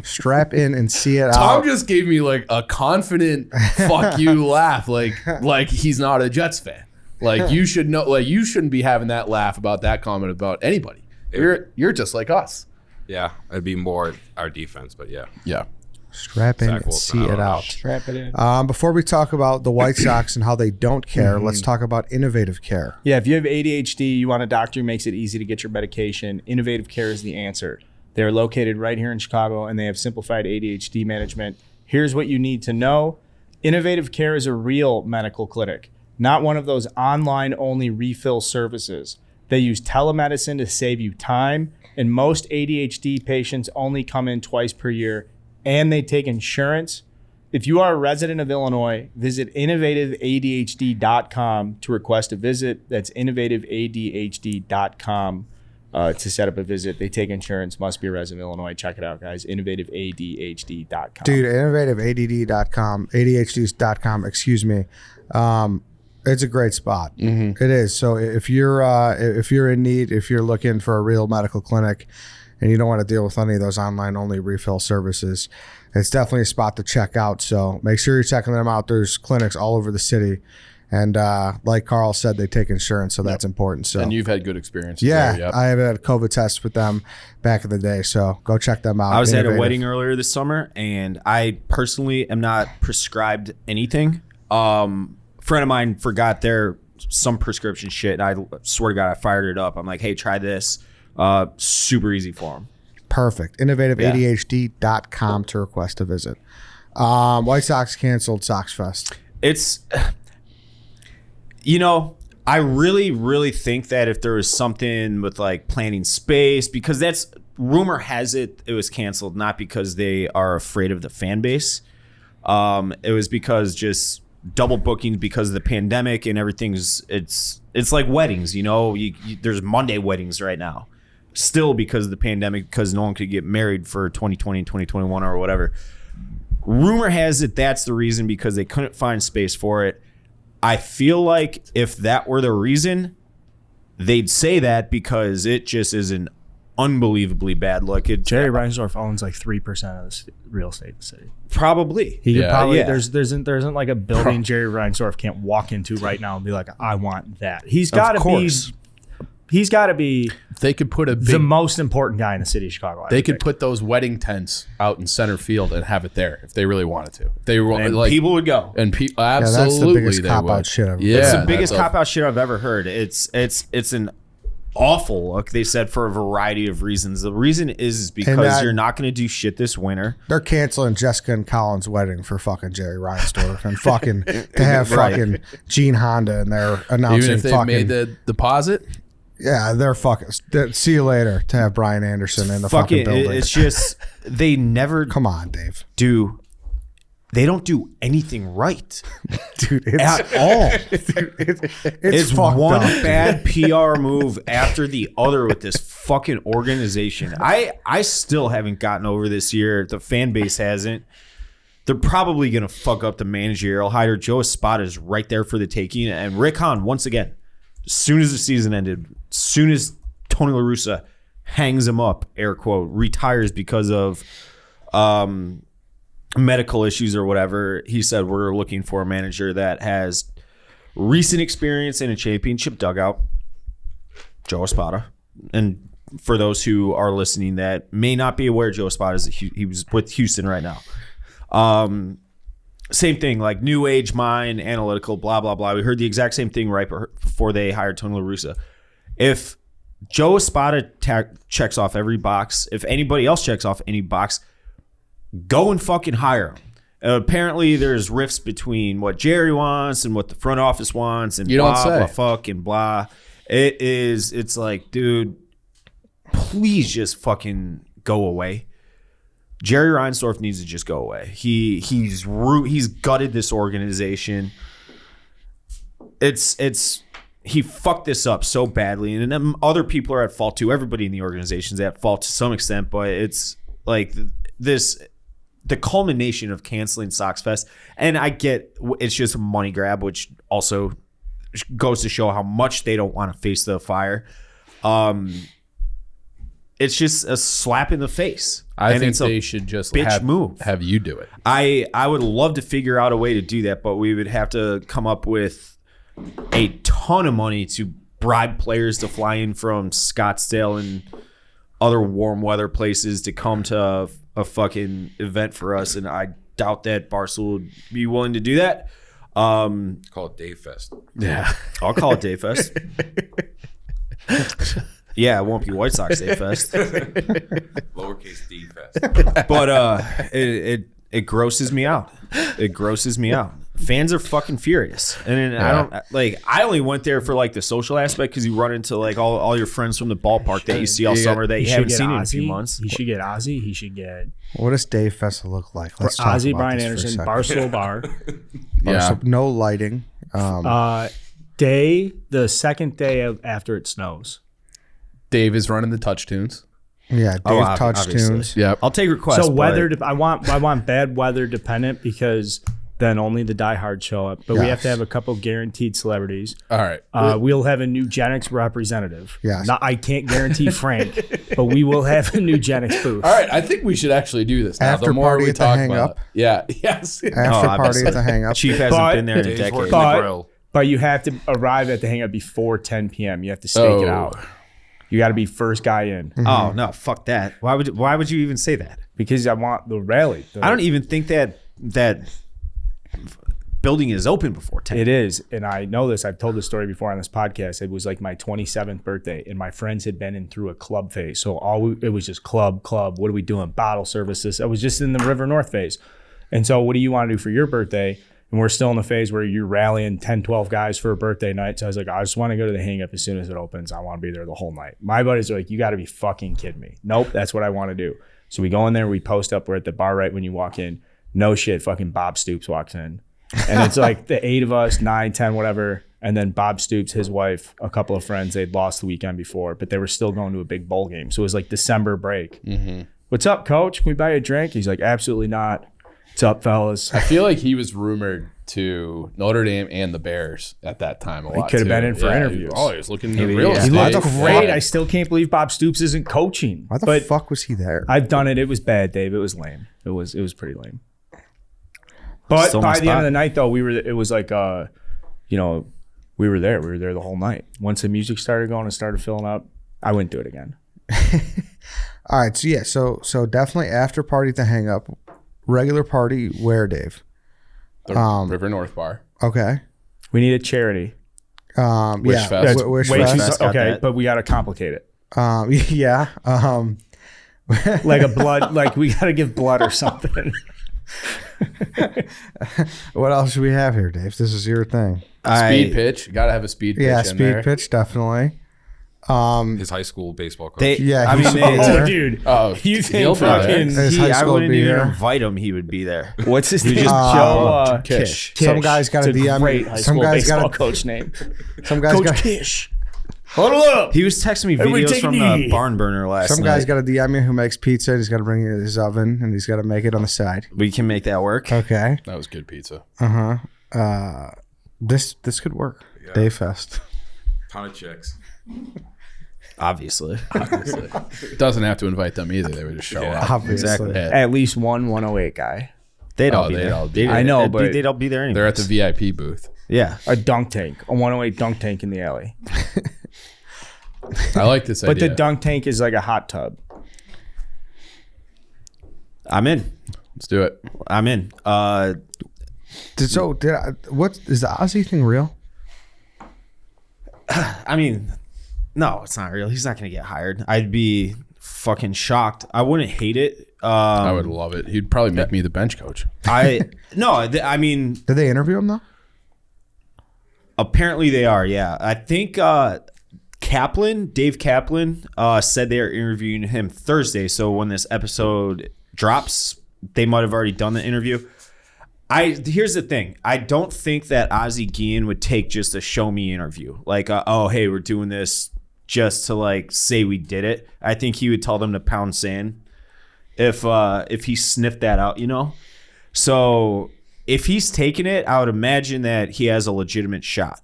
S2: Strap in and see it
S4: Tom
S2: out.
S4: just gave me a confident fuck you laugh, like he's not a Jets fan. Like you should know, you shouldn't be having that laugh about that comment about anybody. You're just like us.
S5: Yeah, it'd be more our defense, but yeah.
S4: Yeah.
S2: Strap in
S5: Zach
S2: and
S5: Wilson,
S2: see
S5: I don't
S2: it
S5: know.
S2: out.
S1: Strap it in.
S2: Before we talk about the White Sox and how they don't care, let's talk about Innovative Care.
S1: Yeah, if you have ADHD, you want a doctor who makes it easy to get your medication, Innovative Care is the answer. They're located right here in Chicago, and they have simplified ADHD management. Here's what you need to know. Innovative Care is a real medical clinic, not one of those online-only refill services. They use telemedicine to save you time, and most ADHD patients only come in twice per year, and they take insurance. If you are a resident of Illinois, visit innovativeadhd.com to request a visit. That's innovativeadhd.com to set up a visit. They take insurance, must be a resident of Illinois. Check it out, guys. Innovativeadhd.com.
S2: Dude, innovativeadhd.com, excuse me. It's a great spot. It is. So if you're in need, if you're looking for a real medical clinic and you don't want to deal with any of those online only refill services, it's definitely a spot to check out. So make sure you're checking them out. There's clinics all over the city. And like Carl said, they take insurance, so that's important. So
S4: And you've had good experiences.
S2: yeah,
S4: there, yep.
S2: I have had a COVID test with them back in the day. So go check them out.
S3: I was at a
S2: Innovative.
S3: wedding earlier this summer, and I personally am not prescribed anything. Friend of mine forgot some prescription shit. I swear to God, I fired it up. I'm like, hey, try this. Super easy for him. Perfect.
S2: InnovativeADHD.com to request a visit. White Sox canceled Soxfest.
S3: It's, I really, really think that if there was something with like planning space, because that's rumor has it was canceled, not because they are afraid of the fan base. It was because just double booking because of the pandemic and everything's it's like weddings, there's Monday weddings right now still because of the pandemic, because no one could get married for 2020 and 2021 or whatever. Rumor has it that's the reason, because they couldn't find space for it. I feel like if that were the reason, they'd say that, because it just is an unbelievably bad look.
S1: Jerry Reinsdorf owns like 3% of the real estate in the city.
S3: Probably.
S1: He could
S4: Yeah.
S1: probably
S3: Yeah.
S1: there isn't like a building Jerry Reinsdorf can't walk into right now and be like, I want that. He's got to be
S4: They could put a big,
S1: the most important guy in the city of Chicago.
S4: they could put those wedding tents out in center field and have it there if they really wanted to. If they were
S3: And
S4: like
S3: people would go.
S4: and
S2: that's the
S4: absolutely
S2: biggest
S4: they
S2: cop-out
S4: would.
S2: shit ever.
S4: Yeah,
S3: It's the biggest
S4: that's a-
S3: cop-out shit I've ever heard. It's an awful look, they said, for a variety of reasons. The reason is because you're not going to do shit this winter.
S2: They're canceling Jessica and Colin's wedding for fucking Jerry Reinsdorf and fucking to have fucking Gene Honda and they're announcing
S4: even if they
S2: fucking
S4: made the deposit.
S2: yeah, they're fucking see you later to have Brian Anderson in the fucking building.
S3: It's just they never
S2: Come on, Dave.
S3: they don't do anything right
S2: Dude, it's
S3: at all.
S2: it's
S3: It's
S2: fucked
S3: one
S2: up, dude.
S3: bad PR move after the other with this fucking organization. I still haven't gotten over this year. The fan base hasn't. They're probably going to fuck up the managerial hire. Joe Espada is right there for the taking. And Rick Hahn, once again, as soon as the season ended, as soon as Tony La Russa hangs him up, air quote, retires because of medical issues or whatever, he said, we're looking for a manager that has recent experience in a championship dugout. Joe Espada. And for those who are listening that may not be aware, Joe Espada is he was with Houston right now. Same thing, like new age mind, analytical, blah, blah, blah. We heard the exact same thing right before they hired Tony La Russa. If Joe Espada checks off every box, if anybody else checks off any box, go and fucking hire him. Apparently, there's rifts between what Jerry wants and what the front office wants, and
S4: You
S3: blah,
S4: don't say.
S3: blah, fuck, and blah. It's like, dude, please just fucking go away. Jerry Reinsdorf needs to just go away. He's gutted this organization. He fucked this up so badly, and then other people are at fault too. Everybody in the organization is at fault to some extent, but it's like the culmination of canceling Soxfest. And I get it's just a money grab, which also goes to show how much they don't want to face the fire. It's just a slap in the face.
S4: I
S3: And
S4: think
S3: it's a
S4: they should just
S3: bitch move.
S4: have you do it.
S3: I would love to figure out a way to do that, but we would have to come up with a ton of money to bribe players to fly in from Scottsdale and other warm weather places to come to a fucking event for us, and I doubt that Barstool would be willing to do that.
S5: Call it Dave Fest.
S3: Yeah, I'll call it Day Fest. Yeah, it won't be White Sox Day Fest,
S5: Lowercase D Fest.
S3: but it grosses me out. It grosses me out. Fans are fucking furious, and I don't like. I only went there for like the social aspect because you run into like all your friends from the ballpark that you see all summer that you haven't seen in a few months.
S1: He should get Ozzy. He should get
S2: What does Dave Fest look like? Let's talk
S1: Ozzy,
S2: about
S1: Brian
S2: this for a
S1: Anderson,
S2: second.
S1: Barstool Bar.
S4: Yeah.
S2: No lighting.
S1: The second day after it snows.
S4: Dave is running the touch tunes.
S2: Yeah, Dave
S3: Oh,
S2: touch
S3: obviously.
S2: tunes.
S4: Yep.
S3: I'll take requests.
S1: So weather,
S3: but
S1: I want bad weather dependent because then only the diehards show up. But we have to have a couple guaranteed celebrities.
S4: All right.
S1: We'll have a eugenics representative.
S2: Yes.
S1: Now, I can't guarantee Frank, but we will have a eugenics booth.
S4: All right. I think we should actually do this now.
S2: After
S4: the more
S2: party
S4: we
S2: at the
S4: talk
S2: hang
S4: about
S2: up.
S4: it. Yeah. Yes.
S2: After party
S3: obviously.
S2: at the hang up.
S3: Chief hasn't
S1: But-
S3: been there in a
S5: Dave's
S3: decade.
S5: working
S1: But-
S5: the grill.
S1: But you have to arrive at the hangout before 10 p.m. You have to stake it
S4: Oh.
S1: out. You got to be first guy in
S3: Oh no, fuck that. Why would you even say that?
S1: because I want the rally.
S3: I don't even think that building is open before 10.
S1: It is, and I know this. I've told this story before on this podcast. It was like my 27th birthday, and my friends had been in through a club phase. So it was just club. What are we doing? Bottle services. I was just in the River North phase. And so what do you want to do for your birthday? And we're still in the phase where you're rallying 10, 12 guys for a birthday night. So I was like, I just want to go to the hang up as soon as it opens. I want to be there the whole night. My buddies are like, you got to be fucking kidding me. Nope, that's what I want to do. So we go in there, we post up. We're at the bar right when you walk in. No shit, fucking Bob Stoops walks in. And it's like the 8 of us, 9, 10, whatever. And then Bob Stoops, his wife, a couple of friends, they'd lost the weekend before, but they were still going to a big bowl game. So it was like December break. What's up, coach? Can we buy you a drink? He's like, absolutely not. What's up, fellas?
S4: I feel like he was rumored to Notre Dame and the Bears at that time a lot.
S1: could have
S4: too.
S1: been in for
S4: Yeah,
S1: interviews.
S4: He was looking
S3: Maybe,
S4: real
S3: yeah.
S1: He
S4: estate.
S1: looked great. I still can't believe Bob Stoops isn't coaching.
S2: Why the
S1: but
S2: fuck was he there?
S1: I've done it. It was bad, Dave. It was lame. It was pretty lame. But
S3: Still my
S1: by the end
S3: spot.
S1: of the night, though, it was like, we were there. We were there the whole night. Once the music started going and started filling up, I wouldn't do it again.
S2: All right, so yeah, so definitely after party at the hang up. Regular party where, Dave?
S4: The River North Bar.
S2: Okay.
S1: We need a charity.
S4: Wish
S2: Yeah.
S4: Fest.
S2: Wish
S1: Way
S2: Fest.
S1: too,
S3: Fest got
S1: okay,
S3: that.
S1: but we got to complicate it.
S2: Yeah.
S1: Like a blood, like we got to give blood or something.
S2: What else do we have here, Dave? This is your thing.
S4: Speed pitch. You got to have a speed pitch
S2: Yeah,
S4: in
S2: speed
S4: there.
S2: pitch, definitely.
S5: His high school baseball coach.
S3: They,
S2: Yeah,
S3: I
S2: he
S3: mean,
S2: should
S3: they,
S2: be there.
S1: Oh, dude.
S4: Oh,
S1: You
S4: he'll
S1: think
S4: be there.
S1: fucking,
S2: His high
S3: I
S2: school
S3: wouldn't
S2: be
S3: even
S2: here.
S3: invite him. He would be there.
S1: what's his name?
S3: just-
S1: Joe
S4: Kish.
S2: Some guy's got a
S1: It's
S2: DM.
S1: great high
S2: Some
S1: school
S2: guy's
S1: baseball
S2: got a.
S1: coach name.
S2: Some guy's
S1: Coach
S2: got.
S1: Kish. Hold up.
S3: He was texting me
S1: Everybody
S3: videos
S1: take a
S3: from
S1: knee.
S3: the barn burner last
S2: Some
S3: night.
S2: guy's got a DM you who makes pizza. And he's got to bring it in his oven, and he's got to make it on the side.
S3: We can make that work.
S2: Okay.
S4: That was good pizza.
S2: This could work. Day Fest.
S5: Ton of chicks.
S3: Obviously.
S4: Doesn't have to invite them either. They would just show up.
S2: Obviously.
S3: Exactly.
S4: Yeah.
S1: At least one 108 guy.
S3: They'd all
S4: Oh,
S3: be
S4: they'd
S3: there.
S4: all be
S1: I know, but-
S3: they'd all be there anyway.
S4: They're at the VIP booth.
S3: Yeah.
S1: A dunk tank. A 108 dunk tank in the alley.
S4: I like this
S1: But
S4: idea.
S1: the dunk tank is like a hot tub.
S3: I'm in.
S4: Let's do it.
S3: I'm in.
S2: What is the Ozzy thing real?
S3: I mean, no, it's not real. He's not going to get hired. I'd be fucking shocked. I wouldn't hate it.
S4: I would love it. He'd probably make me the bench coach.
S3: I mean,
S2: Did they interview him though?
S3: apparently they are. Yeah, I think Dave Kaplan, said they are interviewing him Thursday. So when this episode drops, they might have already done the interview. Here's the thing. I don't think that Ozzie Guillen would take just a show me interview. Like, oh, hey, we're doing this just to like say we did it. I think he would tell them to pound sand if he sniffed that out, you know? So if he's taking it, I would imagine that he has a legitimate shot.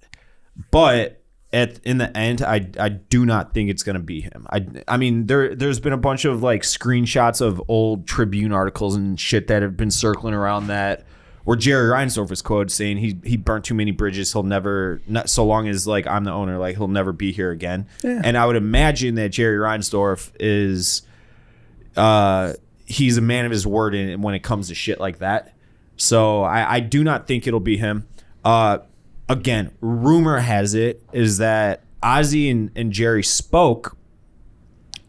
S3: But in the end, I do not think it's going to be him. I mean, there's been a bunch of like screenshots of old Tribune articles and shit that have been circling around that Or Jerry Reinsdorf was quoted saying he burnt too many bridges. He'll never, not so long as like I'm the owner, like he'll never be here again. Yeah. And I would imagine that Jerry Reinsdorf is, he's a man of his word when it comes to shit like that. So I do not think it'll be him. Again, rumor has it is that Ozzy and Jerry spoke,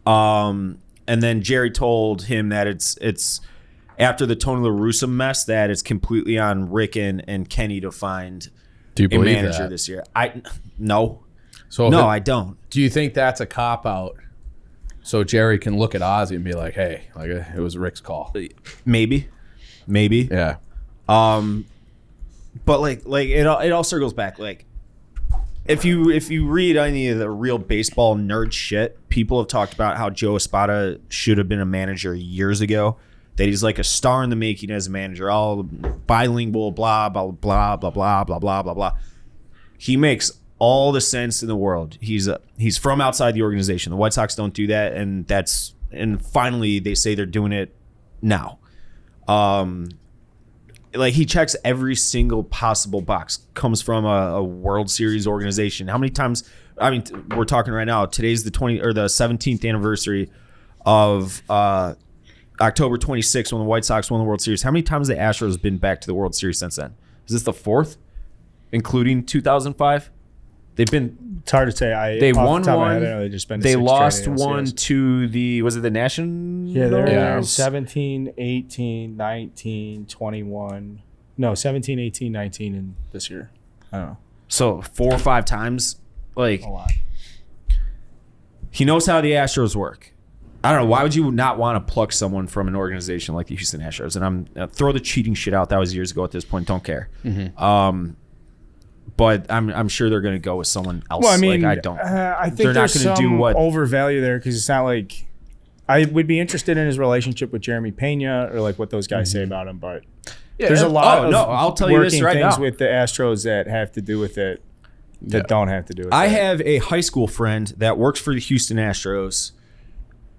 S3: and then Jerry told him that it's after the Tony La Russa mess that it's completely on Rick and Kenny to find a manager this year. No. I don't.
S4: Do you think that's a cop out? So Jerry can look at Ozzy and be like, "Hey, like it was Rick's call."
S3: Maybe.
S4: Yeah.
S3: But like it all circles back. Like if you read any of the real baseball nerd shit, people have talked about how Joe Espada should have been a manager years ago. That he's like a star in the making as a manager, all bilingual, blah blah blah blah blah blah blah blah blah. He makes all the sense in the world. He's from outside the organization. The White Sox don't do that, and finally they say they're doing it now. Like he checks every single possible box. Comes from a World Series organization. How many times? I mean, we're talking right now. Today's the 17th anniversary of October 26th when the White Sox won the World Series. How many times the Astros have been back to the World Series since then? Is this the fourth, including 2005? They've been.
S1: It's hard to say.
S3: They won one.
S1: They
S3: lost one to the. Was it the National?
S1: Yeah, they're 17, 18, 19, 21. No, 17, 18, 19, and this year. I don't know.
S3: So 4 or 5 times, like
S1: a lot.
S3: He knows how the Astros work. I don't know. Why would you not want to pluck someone from an organization like the Houston Astros? And throw the cheating shit out. That was years ago at this point. Don't care. Mm-hmm. But I'm sure they're going to go with someone else.
S1: Well, I mean,
S3: I don't.
S1: I think there's some overvalue there because it's not like I would be interested in his relationship with Jeremy Pena or like what those guys say about him. But there's a lot of
S3: I'll tell you this right
S1: things
S3: now.
S1: with the Astros that have to do with it that don't have to do with it.
S3: I have a high school friend that works for the Houston Astros.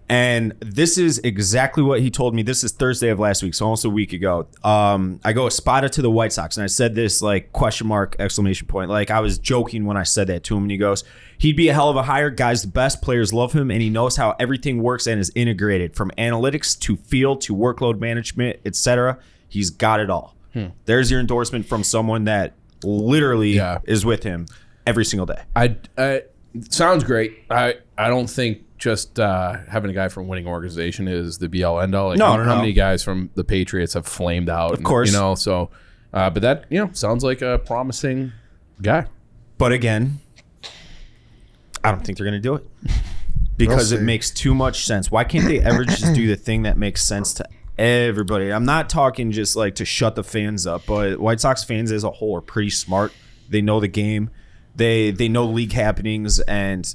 S3: And this is exactly what he told me. This is Thursday of last week, so almost a week ago. I go Espada to the White Sox, and I said this like question mark, exclamation point. Like I was joking when I said that to him, and he goes, he'd be a hell of a hire. Guys, the best players love him, and he knows how everything works and is integrated from analytics to field to workload management, etc. He's got it all. There's your endorsement from someone that literally is with him every single day.
S4: Sounds great. I don't think just having a guy from winning organization is the be all end all. Like how many guys from the Patriots have flamed out?
S3: Of course,
S4: So, but that sounds like a promising guy.
S3: But again, I don't think they're going to do it because it makes too much sense. Why can't they ever just do the thing that makes sense to everybody? I'm not talking just like to shut the fans up, but White Sox fans as a whole are pretty smart. They know the game. They know league happenings, and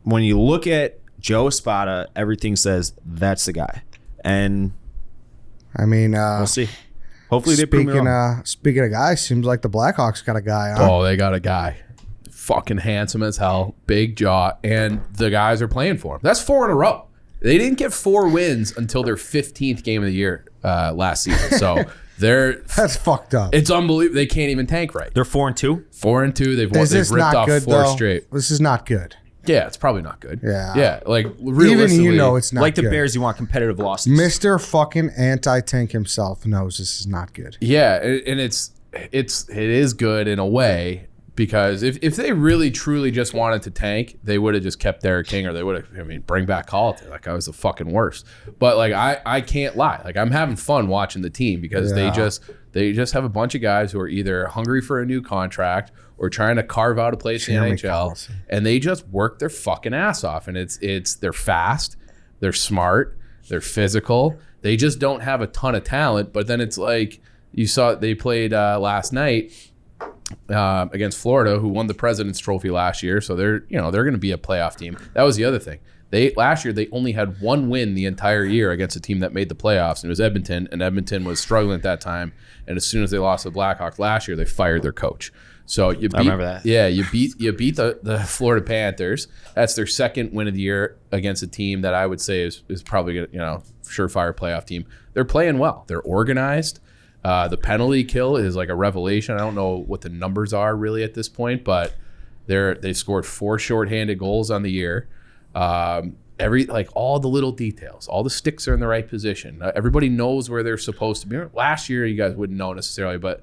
S3: when you look at Joe Espada, everything says that's the guy. And
S2: I mean,
S3: we'll see. Hopefully they prove me wrong.
S2: Speaking of guys, seems like the Blackhawks got a guy on.
S4: Oh, they got a guy. Fucking handsome as hell, big jaw, and the guys are playing for him. That's 4 in a row. They didn't get 4 wins until their 15th game of the year last season. So
S2: that's fucked up.
S4: It's unbelievable. They can't even tank right.
S3: They're 4-2.
S4: 4-2. They've ripped off
S2: good,
S4: 4 straight.
S2: This is not good.
S4: Yeah, it's probably not good.
S2: Yeah.
S4: Like realistically,
S2: even it's not
S3: like
S2: good.
S3: the Bears, you want competitive losses.
S2: Mr. fucking anti-tank himself knows this is not good.
S4: Yeah, and it is good in a way because if they really truly just wanted to tank, they would have just kept Derek King or they would have bring back Colleton. Like I was the fucking worst. But like I can't lie. Like I'm having fun watching the team because they just have a bunch of guys who are either hungry for a new contract or trying to carve out a place in the NHL, and they just work their fucking ass off. And they're fast, they're smart, they're physical. They just don't have a ton of talent. But then it's like you saw they played last night against Florida, who won the President's Trophy last year. So they're going to be a playoff team. That was the other thing. Last year they only had 1 win the entire year against a team that made the playoffs, and it was Edmonton. And Edmonton was struggling at that time. And as soon as they lost to the Blackhawks last year, they fired their coach. So I
S3: remember that.
S4: Yeah, you beat the Florida Panthers. That's their 2nd win of the year against a team that I would say is probably surefire playoff team. They're playing well. They're organized. The penalty kill is like a revelation. I don't know what the numbers are really at this point, but they scored 4 shorthanded goals on the year. All the little details, all the sticks are in the right position. Everybody knows where they're supposed to be. Last year, you guys wouldn't know necessarily, but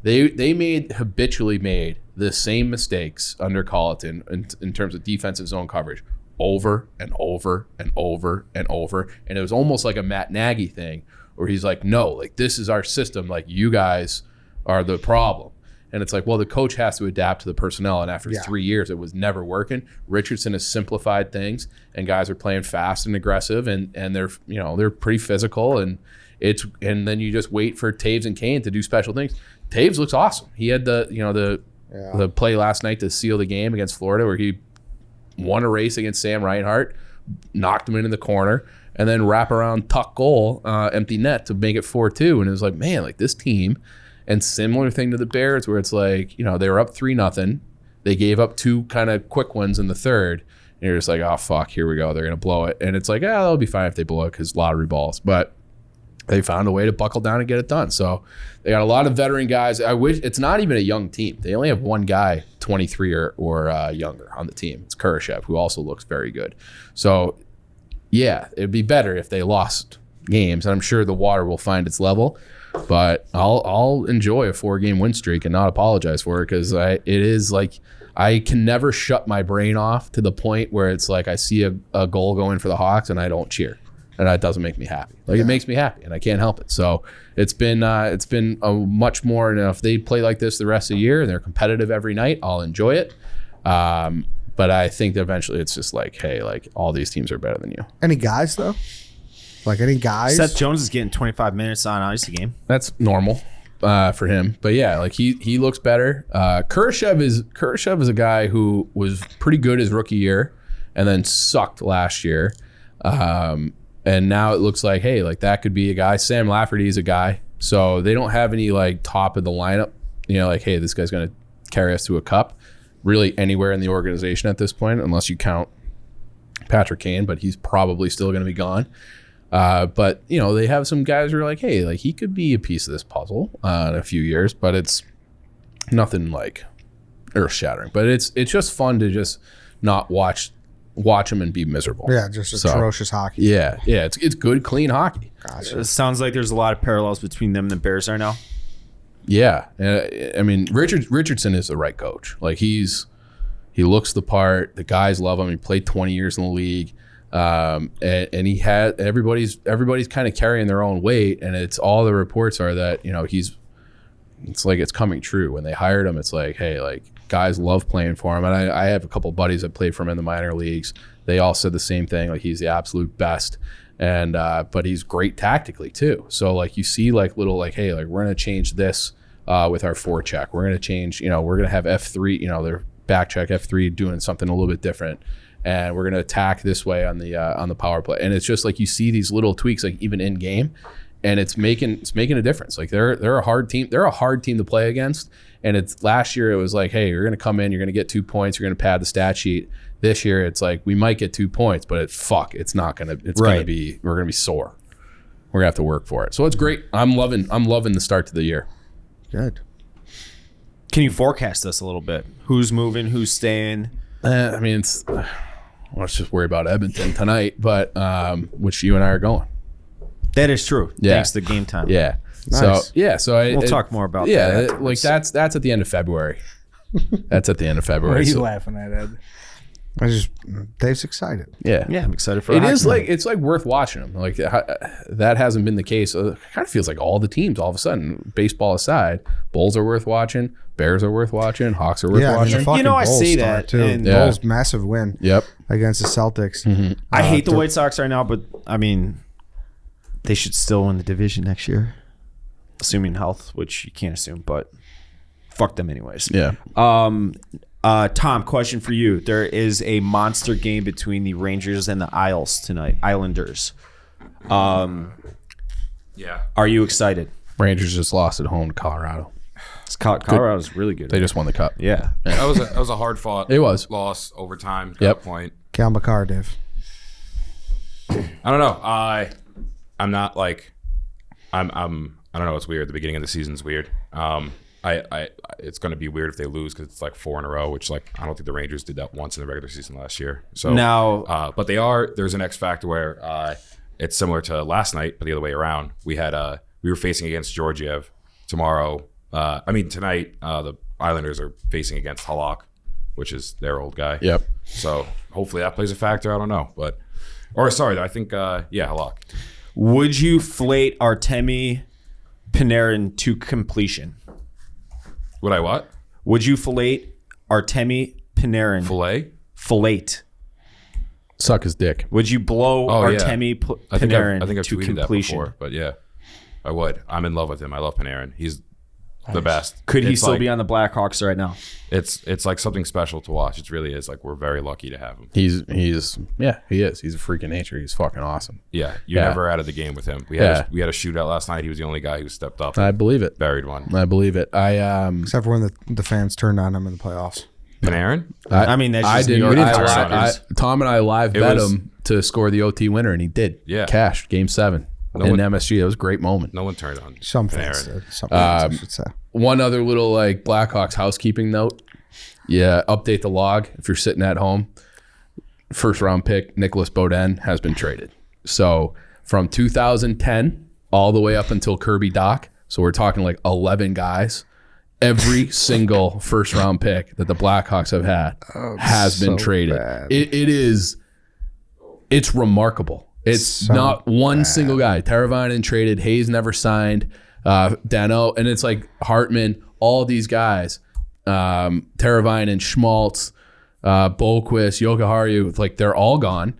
S4: they habitually made the same mistakes under Colleton in terms of defensive zone coverage over and over and over and over. And it was almost like a Matt Nagy thing where he's like, no, like this is our system. Like you guys are the problem. And it's like, well, the coach has to adapt to the personnel. And after 3 years, it was never working. Richardson has simplified things, and guys are playing fast and aggressive, and they're pretty physical. And then you just wait for Taves and Kane to do special things. Taves looks awesome. He had the play last night to seal the game against Florida, where he won a race against Sam Reinhart, knocked him into the corner, and then wrap around tuck goal, empty net to make it 4-2. And it was like, man, like this team. And similar thing to the Bears, where it's like, they were up 3-0. They gave up 2 kind of quick ones in the third. And you're just like, oh, fuck, here we go. They're going to blow it. And it's like, that'll be fine if they blow it because lottery balls. But they found a way to buckle down and get it done. So they got a lot of veteran guys. I wish it's not even a young team. They only have one guy, 23 or younger on the team. It's Kurashev, who also looks very good. So, yeah, it'd be better if they lost games. And I'm sure the water will find its level. But I'll enjoy a 4-game win streak and not apologize for it because it is like I can never shut my brain off to the point where it's like I see a goal going for the Hawks and I don't cheer, and that doesn't make me happy. It makes me happy and I can't help it. So it's been a much more. And if they play like this the rest of the year and they're competitive every night, I'll enjoy it. But I think that eventually it's just like, hey, like all these teams are better than you.
S2: Any guys though? Like any guys?
S3: Seth Jones is getting 25 minutes on ice a game.
S4: That's normal for him. But yeah, like he looks better. Kurashev is a guy who was pretty good his rookie year and then sucked last year. And now it looks like, hey, like that could be a guy. Sam Lafferty is a guy. So they don't have any like top of the lineup, like, hey, this guy's going to carry us to a cup really anywhere in the organization at this point, unless you count Patrick Kane, but he's probably still going to be gone. But they have some guys who are like, hey, like he could be a piece of this puzzle in a few years, but it's nothing like earth shattering. But it's just fun to just not watch him and be miserable.
S2: Yeah, just atrocious hockey.
S4: Yeah, it's good, clean hockey.
S2: Gotcha.
S3: It sounds like there's a lot of parallels between them and the Bears right now.
S4: Yeah, I mean Richardson is the right coach. Like he looks the part. The guys love him. He played 20 years in the league. And he had everybody's kind of carrying their own weight, and it's all the reports are that it's like it's coming true. When they hired him, it's like, hey, like guys love playing for him. And I have a couple buddies that played for him in the minor leagues. They all said the same thing, like he's the absolute best, and but he's great tactically too. So like you see like little like, hey, like we're gonna change this with our forecheck. We're gonna change, we're gonna have F3, their back check F3 doing something a little bit different. And we're going to attack this way on the power play. And it's just like you see these little tweaks, like even in game, and it's making a difference. Like they're a hard team. They're a hard team to play against. And it's last year it was like, hey, you're going to come in, you're going to get 2 points, you're going to pad the stat sheet. This year it's like we might get 2 points, but it's not going to. It's going to be we're going to be sore. We're going to have to work for it. So it's great. I'm loving the start to the year.
S2: Good.
S3: Can you forecast this a little bit? Who's moving? Who's staying?
S4: I mean, let's just worry about Edmonton tonight, but which you and I are going.
S3: That is true.
S4: Yeah.
S3: Thanks to game time.
S4: Yeah.
S2: Nice.
S4: So
S3: we'll talk more about that.
S4: Yeah, like that's at the end of February. That's at the end of February.
S1: What are you laughing at, Ed?
S2: Dave's excited.
S4: Yeah,
S3: I'm excited for
S4: it.
S3: It
S4: is like it's like worth watching them. Like that hasn't been the case. It kind of feels like all the teams, all of a sudden, baseball aside, Bulls are worth watching, Bears are worth watching, Hawks are worth watching.
S2: The fucking
S3: I
S2: Bulls
S3: say
S2: start,
S3: that.
S2: too.
S3: And
S2: Bulls massive win.
S4: Yep.
S2: Against the Celtics.
S4: Mm-hmm.
S3: I hate the White Sox right now, but I mean, they should still win the division next year, assuming health, which you can't assume, but fuck them anyways.
S4: Yeah.
S3: Tom, question for you. There is a monster game between the Rangers and the Islanders.
S5: Yeah.
S3: Are you excited?
S4: Rangers just lost at home to Colorado.
S3: Colorado's really good.
S4: They just won the cup.
S3: Yeah.
S5: That was a hard fought.
S4: It was.
S5: Loss overtime. Got
S4: Yep.
S5: a point.
S2: Cal McCarr, Dave.
S5: I don't know. I'm not like I'm I don't know. It's weird. The beginning of the season's weird. It's going to be weird if they lose because it's like 4 in a row, which like I don't think the Rangers did that once in the regular season last year. So
S3: Now,
S5: but there's an X factor where it's similar to last night, but the other way around. We were facing against Georgiev tomorrow. Tonight the Islanders are facing against Halak, which is their old guy.
S4: Yep.
S5: So hopefully that plays a factor. I don't know, I think Halak.
S3: would you flate Artemi Panarin to completion?
S5: Would I what?
S3: Would you fillet Artemi Panarin? Fillet.
S4: Suck his dick.
S3: Would you blow Artemi Panarin
S5: I think I've
S3: to
S5: tweeted
S3: completion?
S5: that before, but yeah, I would. I'm in love with him. I love Panarin. He's the best.
S3: Could he
S5: It's
S3: still
S5: like-
S3: be on the Blackhawks right now?
S5: It's like something special to watch. It really is. Like we're very lucky to have him.
S4: He is. He's a freak of nature. He's fucking awesome.
S5: Yeah, you're
S4: Yeah.
S5: never out of the game with him. We had a shootout last night. He was the only guy who stepped up.
S4: I believe it.
S5: Buried one.
S4: I believe it.
S2: Except for when the fans turned on him in the playoffs.
S5: Panarin?
S3: I mean, that's
S4: I
S3: just New
S4: didn't.
S3: York
S4: We didn't
S3: Red
S4: talk
S3: Sox.
S4: Tom and I live
S5: It
S4: bet
S5: was-
S4: him to score the OT winner, and he did.
S5: Yeah.
S4: Cashed Game 7
S5: No
S4: in
S5: one-
S4: MSG. That was a great moment.
S5: No one turned on
S2: Some fans
S5: Panarin.
S2: did. Some fans, I should say.
S4: One other little like Blackhawks housekeeping note. Yeah, update the log if you're sitting at home. First round pick Nicholas Beaudin has been traded. So from 2010 all the way up until Kirby Doc. So we're talking like 11 guys. Every single first round pick that the Blackhawks have had has been
S2: so
S4: traded.
S2: bad.
S4: It's remarkable. It's
S2: So
S4: not one single guy. Teravainen traded. Hayes never signed. Dano, and it's like Hartman, all these guys. Teravainen, Schmaltz, Boquist, Yokoharu, like they're all gone.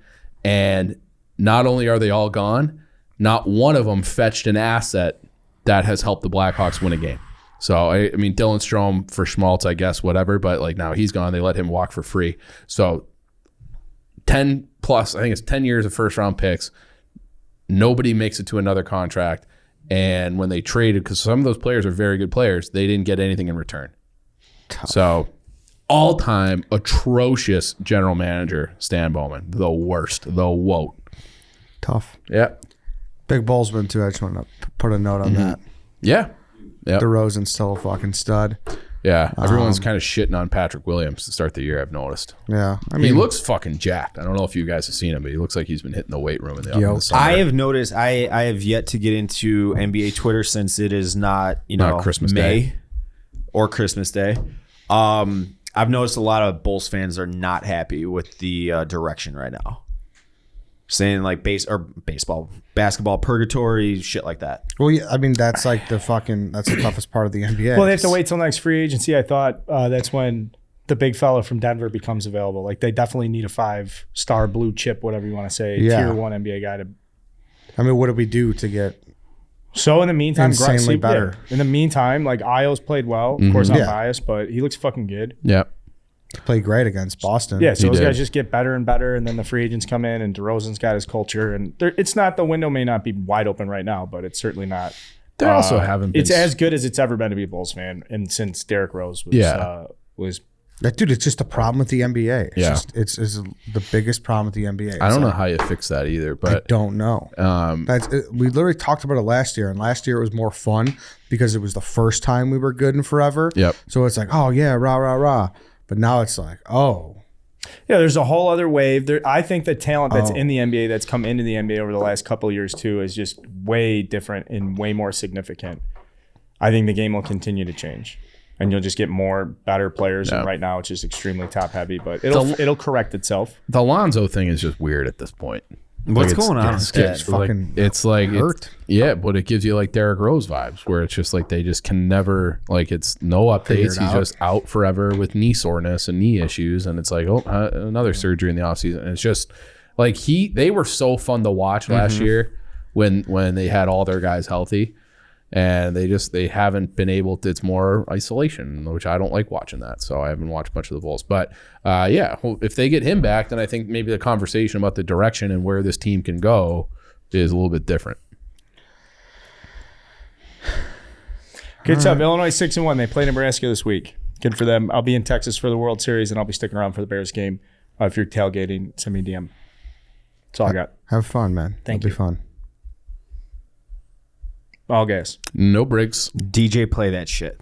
S4: And not only are they all gone, not one of them fetched an asset that has helped the Blackhawks win a game. So, I mean, Dylan Strome for Schmaltz, I guess, whatever. But like now he's gone. They let him walk for free. So 10 plus, I think it's 10 years of first round picks. Nobody makes it to another contract. And when they traded, because some of those players are very good players, they didn't get anything in return. So all-time atrocious general manager, Stan Bowman. The worst. The woat.
S2: Tough.
S4: Yeah.
S2: Big Bowlesman, too. I just want to put a note on that.
S4: Yeah. Yep.
S2: DeRozan's still a fucking stud.
S4: Yeah. Everyone's kind of shitting on Patrick Williams to start the year, I've noticed.
S2: Yeah. I
S4: He
S2: mean,
S4: looks fucking jacked. I don't know if you guys have seen him, but he looks like he's been hitting the weight room in the summer.
S3: I have noticed. I have yet to get into NBA Twitter since it is not
S4: Not Christmas
S3: May
S4: Day.
S3: or Christmas Day. I've noticed a lot of Bulls fans are not happy with the direction right now. Saying like basketball purgatory, shit like that.
S2: well, yeah, I mean, that's like that's the toughest part of the NBA.
S1: Well, they have to wait till next free agency. I thought that's when the big fella from Denver becomes available. Like they definitely need a 5-star blue chip, whatever you want to say,
S2: Yeah.
S1: tier 1 NBA guy to.
S2: I mean, what do we do to get
S1: So in the meantime,
S2: Insanely better.
S1: In the meantime, like Isles played well. Of course, I'm
S2: Yeah.
S1: biased, but he looks fucking good.
S4: Yeah.
S2: play great against Boston?
S1: Yeah, so
S4: He
S1: those
S4: did.
S1: guys just get better and better, and then the free agents come in, and DeRozan's got his culture, and it's not the window may not be wide open right now, but it's certainly not.
S4: They also haven't been.
S1: It's as good as it's ever been to be a Bulls fan, and since Derrick Rose was was
S2: Dude, it's just a problem with the NBA. It's
S4: Yeah.
S2: just, it's the biggest problem with the NBA.
S4: I don't
S2: It's
S4: know
S2: like,
S4: how you fix that either,
S2: I
S4: but
S2: don't know. We literally talked about it last year, and last year it was more fun because it was the first time we were good in forever.
S4: Yep.
S2: So it's like, oh yeah, rah rah rah. But now it's like, oh,
S1: yeah. There's a whole other wave. I think the talent that's
S2: Oh.
S1: in the NBA that's come into the NBA over the last couple of years too is just way different and way more significant. I think the game will continue to change. And you'll just get more better players.
S4: Yeah.
S1: And right now it's just extremely top heavy, but it'll correct itself.
S4: the Lonzo thing is just weird at this point.
S3: What's
S4: Like,
S3: going on?
S2: this kid's fucking
S4: It's like
S2: hurt.
S4: yeah, but it gives you like Derrick Rose vibes, where it's just like they just can never like it's no
S2: Figure
S4: updates.
S2: it
S4: He's
S2: out.
S4: just out forever with knee soreness and knee issues, and it's like another surgery in the offseason. And it's just like they were so fun to watch last year when they had all their guys healthy, and they haven't been able to. It's more isolation, which I don't like watching that, so I haven't watched much of the Bulls. But yeah, if they get him back, then I think maybe the conversation about the direction and where this team can go is a little bit different.
S1: Good stuff. Illinois 6-1. They play Nebraska this week. Good for them. I'll be in Texas for the World Series, and I'll be sticking around for the Bears game. If you're tailgating, send me a DM. That's all I got.
S2: have fun, man.
S1: Thank
S2: It'll
S1: you.
S2: be fun.
S1: All gas.
S4: No breaks.
S3: DJ, play that shit.